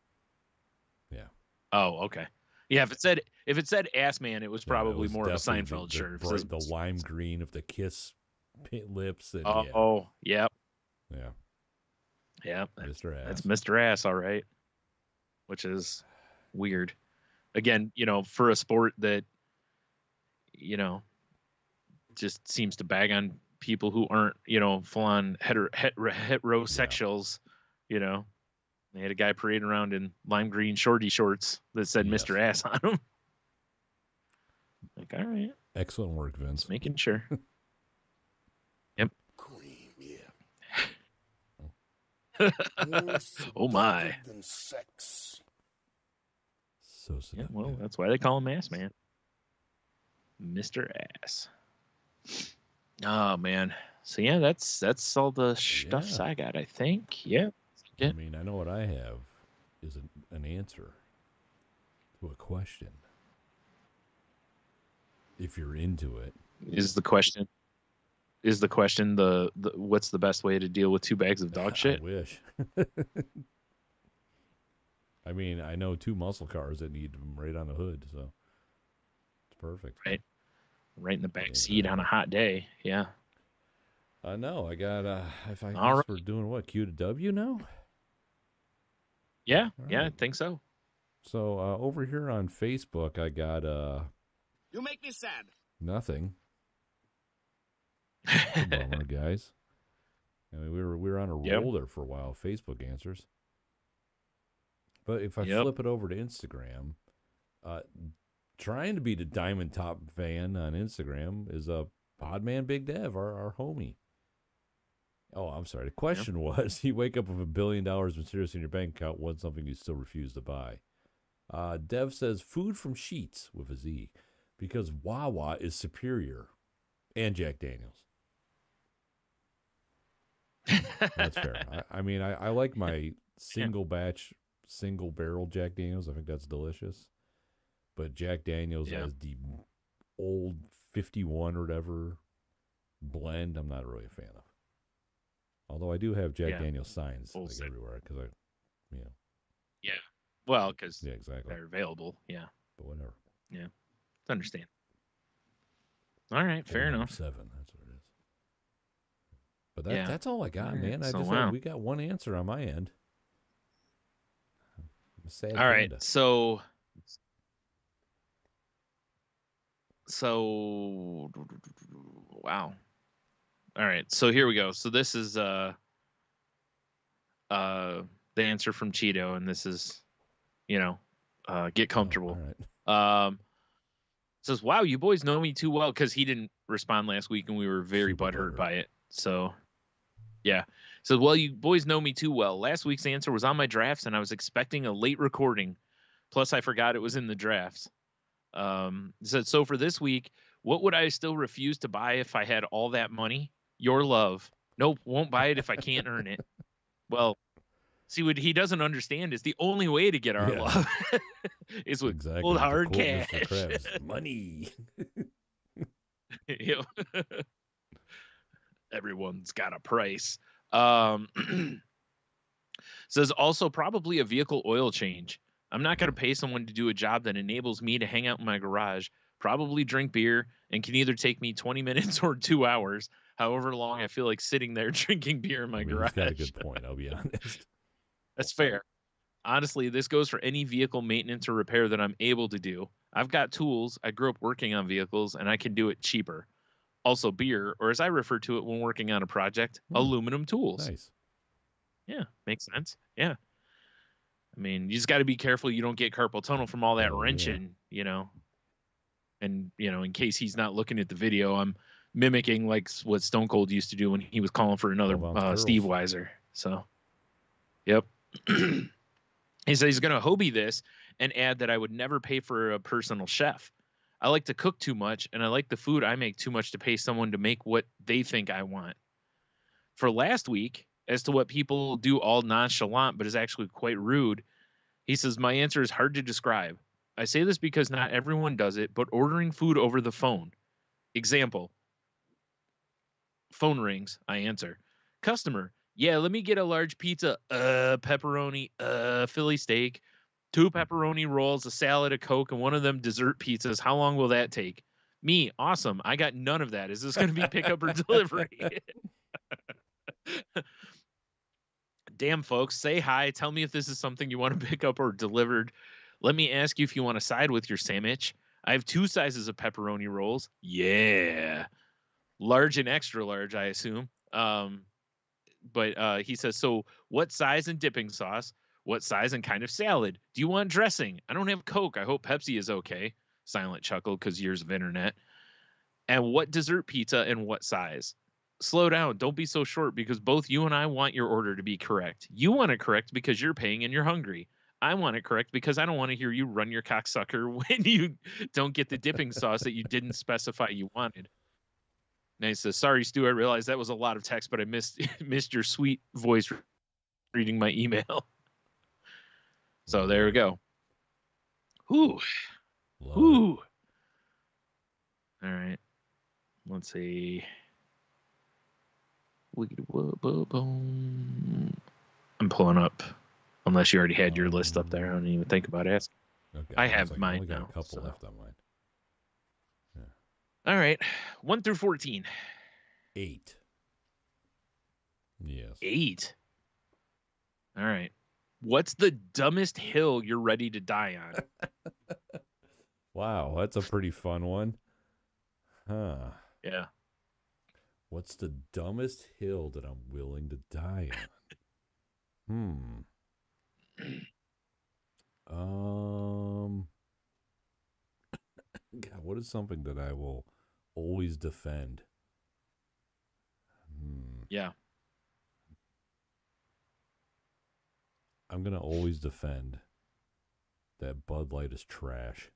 Yeah. Oh, okay. Yeah, if it said Ass Man, it was probably was more of a definitely Seinfeld shirt. The lime green of the kiss lips. And, yep. Yeah. Yeah. Mr. Ass. That's Mr. Ass, all right. Which is weird. Again, for a sport that, just seems to bag on people who aren't, full on heterosexuals, They had a guy parading around in lime green shorty shorts that said Mr. Ass on them. Like, all right. Excellent work, Vince. Just making sure. Yep. Oh my. Than sex. So seductive. Yeah, well, that's why they call him Ass Man. Mr. Ass. Oh man. So yeah, that's all the stuffs I got, I think. Yeah. I mean, I know what I have is an answer to a question. If you're into it. Is the question the what's the best way to deal with 2 bags of dog shit? I wish. I mean, I know 2 muscle cars that need them right on the hood, so it's perfect. Right in the back seat on a hot day. Yeah. No, I got if I All guess right. we're doing what, Q to W now? Yeah, right. I think so. So over here on Facebook, I got You make me sad. Nothing. It's a bummer, guys. I mean, we were on a roll there for a while. Facebook answers, but if I flip it over to Instagram, trying to be the Diamond Top fan on Instagram is Podman Big Dev, our homie. Oh, I'm sorry. The question was: you wake up with $1 billion mysterious in your bank account, what's something you still refuse to buy? Dev says food from Sheetz with a Z, because Wawa is superior, and Jack Daniels. That's fair. I mean, I like my single batch, single barrel Jack Daniels. I think that's delicious. But Jack Daniels as the old 51 or whatever blend, I'm not really a fan of. Although I do have Jack Daniels signs everywhere because Yeah. Well, because exactly. they're available. Yeah. But whatever. Yeah. It's understand. All right. Fair enough. 7. That's what it is. But that's all I got, man. I so just we got one answer on my end. I'm a sad all panda. right. So wow. All right. So here we go. So this is the answer from Cheeto, and this is get comfortable. All right. Says, wow, you boys know me too well, because he didn't respond last week and we were very Super butthurt butthurt. by it. So Yeah. So, well, you boys know me too well. Last week's answer was on my drafts, and I was expecting a late recording. Plus, I forgot it was in the drafts. So for this week, what would I still refuse to buy if I had all that money? Your love. Nope, won't buy it if I can't earn it. Well, see, what he doesn't understand is the only way to get our Yeah. love is with Exactly. cold To hard quote cash. Mr. Krabs, money. You know, everyone's got a price. Um, says also probably a vehicle oil change. I'm not going to pay someone to do a job that enables me to hang out in my garage, probably drink beer, and can either take me 20 minutes or 2 hours, however long I feel like sitting there drinking beer in my I mean, garage. he's got a good point, I'll be honest. That's fair. Honestly, this goes for any vehicle maintenance or repair that I'm able to do. I've got tools. I grew up working on vehicles, and I can do it cheaper. Also, beer, or as I refer to it when working on a project, aluminum tools. Nice. Yeah, makes sense. Yeah. I mean, you just got to be careful you don't get carpal tunnel from all that wrenching, you know. And, you know, in case he's not looking at the video, I'm mimicking like what Stone Cold used to do when he was calling for another 12-ounce Steve girls. Weiser. So, yep. He said he's going to Hobie this and add that I would never pay for a personal chef. I like to cook too much, and I like the food I make too much to pay someone to make what they think I want. For last week, as to what people do all nonchalant but is actually quite rude, he says, my answer is hard to describe. I say this because not everyone does it, but ordering food over the phone. Example, phone rings. I answer. Customer, yeah, let me get a large pizza, pepperoni, Philly steak, 2 pepperoni rolls, a salad, a Coke, and one of them dessert pizzas. How long will that take? Me, awesome. I got none of that. Is this going to be pickup or delivery? Damn, folks, say hi. Tell me if this is something you want to pick up or delivered. Let me ask you if you want to side with your sandwich. I have 2 sizes of pepperoni rolls. Yeah. Large and extra large, I assume. But he says, so what size and dipping sauce? What size and kind of salad? Do you want dressing? I don't have Coke. I hope Pepsi is okay. Silent chuckle because years of internet. And what dessert pizza and what size? Slow down. Don't be so short because both you and I want your order to be correct. You want it correct because you're paying and you're hungry. I want it correct because I don't want to hear you run your cocksucker when you don't get the dipping sauce that you didn't specify you wanted. And he says, sorry, Stu, I realized that was a lot of text, but I missed your sweet voice reading my email. So there we go. Whew. Whew. All right. Let's see. I'm pulling up. Unless you already had your list up there. I don't even think about asking. Okay. I have mine I only got now. a couple left on mine. Yeah. All right. 1 through 14. 8. Yes. 8. All right. What's the dumbest hill you're ready to die on? Wow, that's a pretty fun one. Huh. Yeah. What's the dumbest hill that I'm willing to die on? God, what is something that I will always defend? Yeah. I'm going to always defend that Bud Light is trash.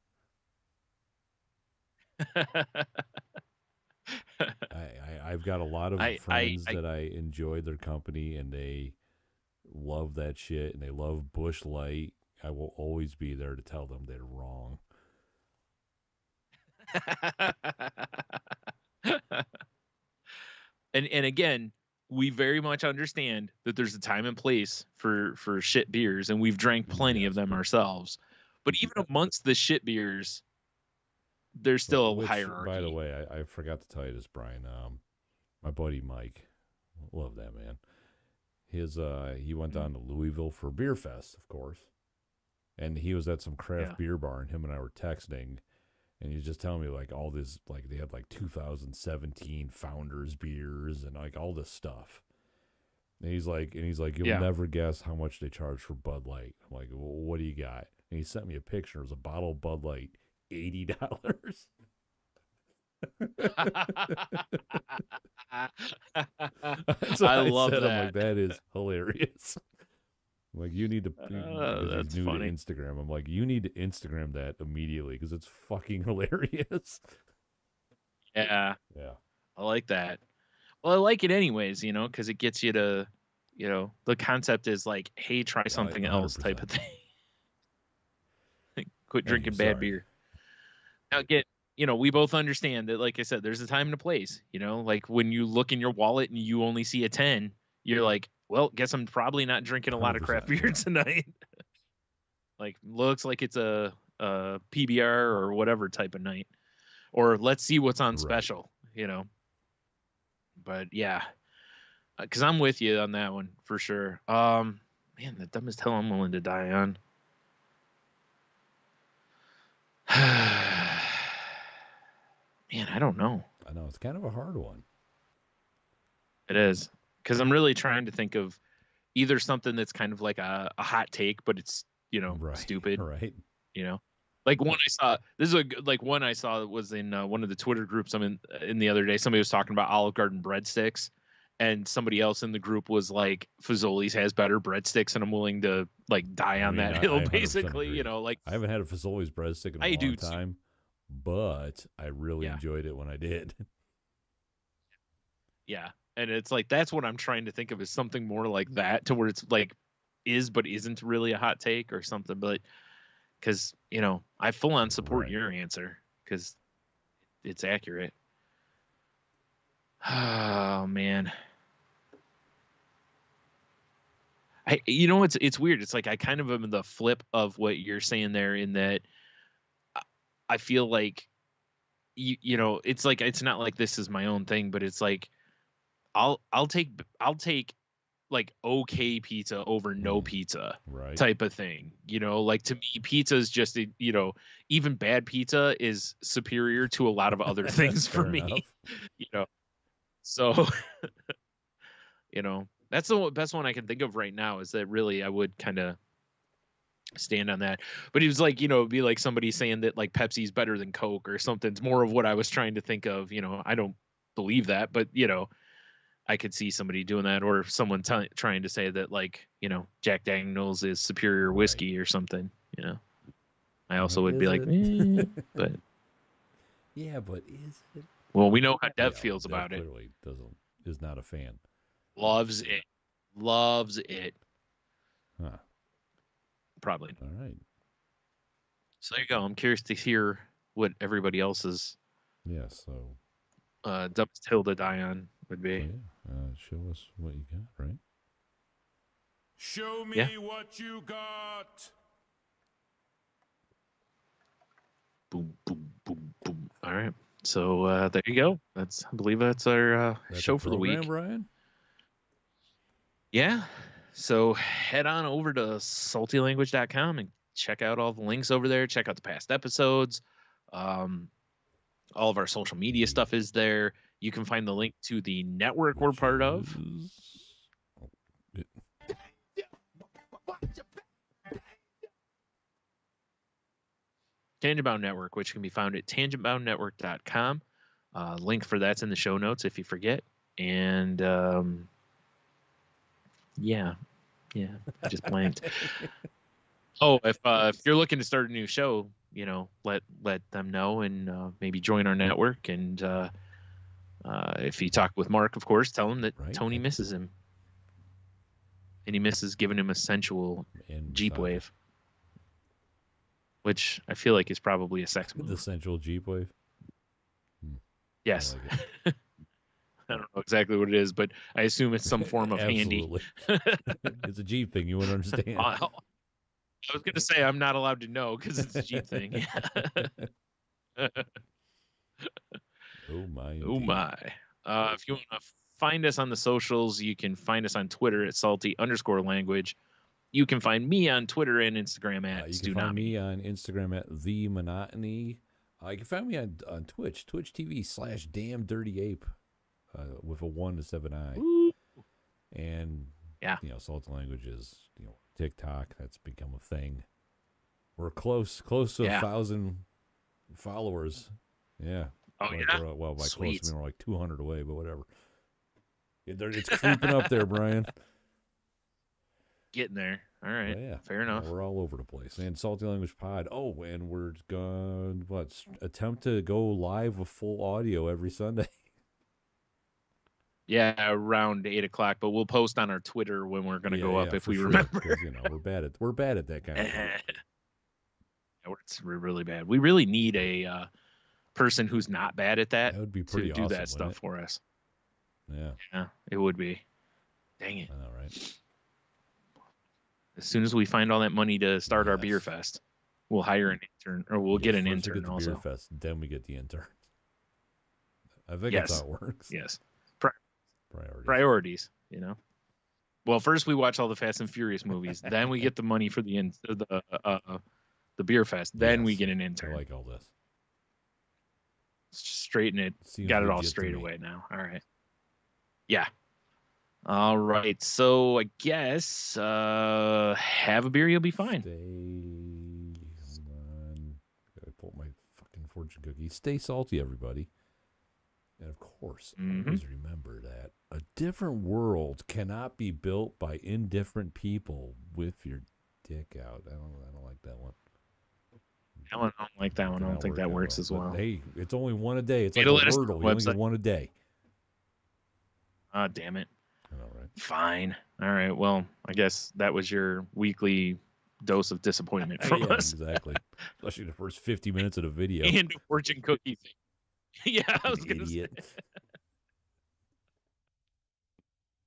I've got a lot of friends that I enjoy their company and they love that shit and they love Busch Light. I will always be there to tell them they're wrong. And again, we very much understand that there's a time and place for shit beers, and we've drank plenty of them ourselves. But even amongst the shit beers, there's still a hierarchy. By the way, I forgot to tell you this, Brian. My buddy Mike, love that man. He went down to Louisville for Beer Fest, of course, and he was at some craft beer bar, and him and I were texting, and he was just telling me like all this, like they had like 2017 Founders beers and like all this stuff. And he's like, you'll never guess how much they charge for Bud Light. I'm like, well, what do you got? And he sent me a picture. It was a bottle of Bud Light, $80. So I I love said, I'm that. like, that is hilarious. I'm like, you need to, because he's That's new funny. to Instagram. I'm like, you need to Instagram that immediately because it's fucking hilarious. Yeah, Yeah. I like that. Well, I like it anyways, because it gets you to, the concept is like, hey, try something else type 100%. of thing. Quit Thank you. drinking bad Sorry. beer. Now, again, we both understand that, like I said, there's a time and a place. Like when you look in your wallet and you only see a 10, you're like, well, guess I'm probably not drinking a lot of craft 100%. beer Yeah. tonight. Like, looks like it's a PBR or whatever type of night, or let's see what's on Right. special. But yeah, because I'm with you on that one for sure. Man, the dumbest hill I'm willing to die on. Man, I don't know. I know. It's kind of a hard one. It is, because I'm really trying to think of either something that's kind of like a hot take, but it's Right. stupid. Right. Like one I saw. This is like one I saw that was in one of the Twitter groups I'm in the other day. Somebody was talking about Olive Garden breadsticks, and somebody else in the group was like, Fazoli's has better breadsticks, and I'm willing to like die on that hill. I 100% Basically, agree. like I haven't had a Fazoli's breadstick in a I do long too. time, but I really Yeah. enjoyed it when I did. Yeah. And it's like that's what I'm trying to think of, is something more like that, to where it's like is but isn't really a hot take or something. But because I full on support Right. your answer because it's accurate. Oh man. It's weird. It's like I kind of am the flip of what you're saying there, in that I feel like it's like it's not like this is my own thing, but it's like I'll take like okay pizza over no pizza Right. type of thing. Like to me, pizza is just even bad pizza is superior to a lot of other things for Fair me. enough. You know, so that's the best one I can think of right now, is that really I would kind of stand on that. But it was like, it'd be like somebody saying that like Pepsi's better than Coke or something. It's more of what I was trying to think of. I don't believe that, but I could see somebody doing that, or someone trying to say that like, Jack Daniels is superior Right. whiskey or something. I also would is be like, but yeah, but is it? well, we know how Dev Yeah, feels Dev about it. clearly is not a fan. Loves it. Loves it. Huh. Probably. All right. So there you go. I'm curious to hear what everybody else's Yeah. So. dumbest hill to die on would So be. yeah. Show us what you got. Right. Show me Yeah. what you got. Boom, boom, boom, boom. All right. So there you go. I believe that's our That's show a for the program, week. Brian. Yeah. So head on over to saltylanguage.com and check out all the links over there. Check out the past episodes. All of our social media stuff is there. You can find the link to the network we're part of. Tangent Bound Network, which can be found at tangentboundnetwork.com. Link for that's in the show notes if you forget. And yeah, I just blanked. Oh, if you're looking to start a new show, let them know and maybe join our network. And if you talk with Mark, of course, tell him that Tony misses him, and he misses giving him a sensual Jeep wave, which I feel like is probably a sex move. The sensual Jeep wave. Yes. I like it. I don't know exactly what it is, but I assume it's some form of handy. It's a Jeep thing. You wouldn't understand. I was going to say I'm not allowed to know because it's a Jeep thing. Oh my! Oh my! If you want to find us on the socials, you can find us on Twitter at salty_language. You can find me on Twitter and Instagram at you can find me on Instagram at the monotony. You can find me on Twitch TV/damndirtyape with a 1 to 7 I. Ooh. And yeah, Salty Language is TikTok. That's become a thing. We're close to 1,000 followers. Yeah. Oh by Sweet. close, I mean we're like 200 away, but whatever. It's creeping up there, Brian. Getting there. All right. Yeah, Fair enough. We're all over the place. And Salty Language Pod. Oh, and we're going attempt to go live with full audio every Sunday. Yeah, around 8:00, but we'll post on our Twitter when we're going to go up if we remember. Because we're bad at that kind of shit. We're really bad. We really need a person who's not bad at that, That would be pretty to do awesome, that stuff for us. Yeah, it would be. Dang it! I know, right? As soon as we find all that money to start our beer fest, we'll hire an intern, or we'll get an intern. We get the also. beer fest, then we get the intern. I think that's how it works. Yes. Priorities. Well, first we watch all the Fast and Furious movies, then we get the money for the beer fest, then we get an intern. I like all this. Straighten it. Seems got it all legit to straight me. away now. All right. Yeah. All right. So I guess have a beer, you'll be fine. Hold on. Gotta pull my fucking fortune cookie. Stay salty, everybody. And of course, always remember that a different world cannot be built by indifferent people with your dick out. I don't like that one. I don't like that one. I don't think that works as well. Hey, it's only one a day. It's like a It'll let us know Wordle. on You the only get website. one a day. Ah, damn it. I know, right? Fine. All right. Well, I guess that was your weekly dose of disappointment from us. Exactly. Especially the first 50 minutes of the video. And a fortune cookie thing. Yeah, I was going to say. Idiot.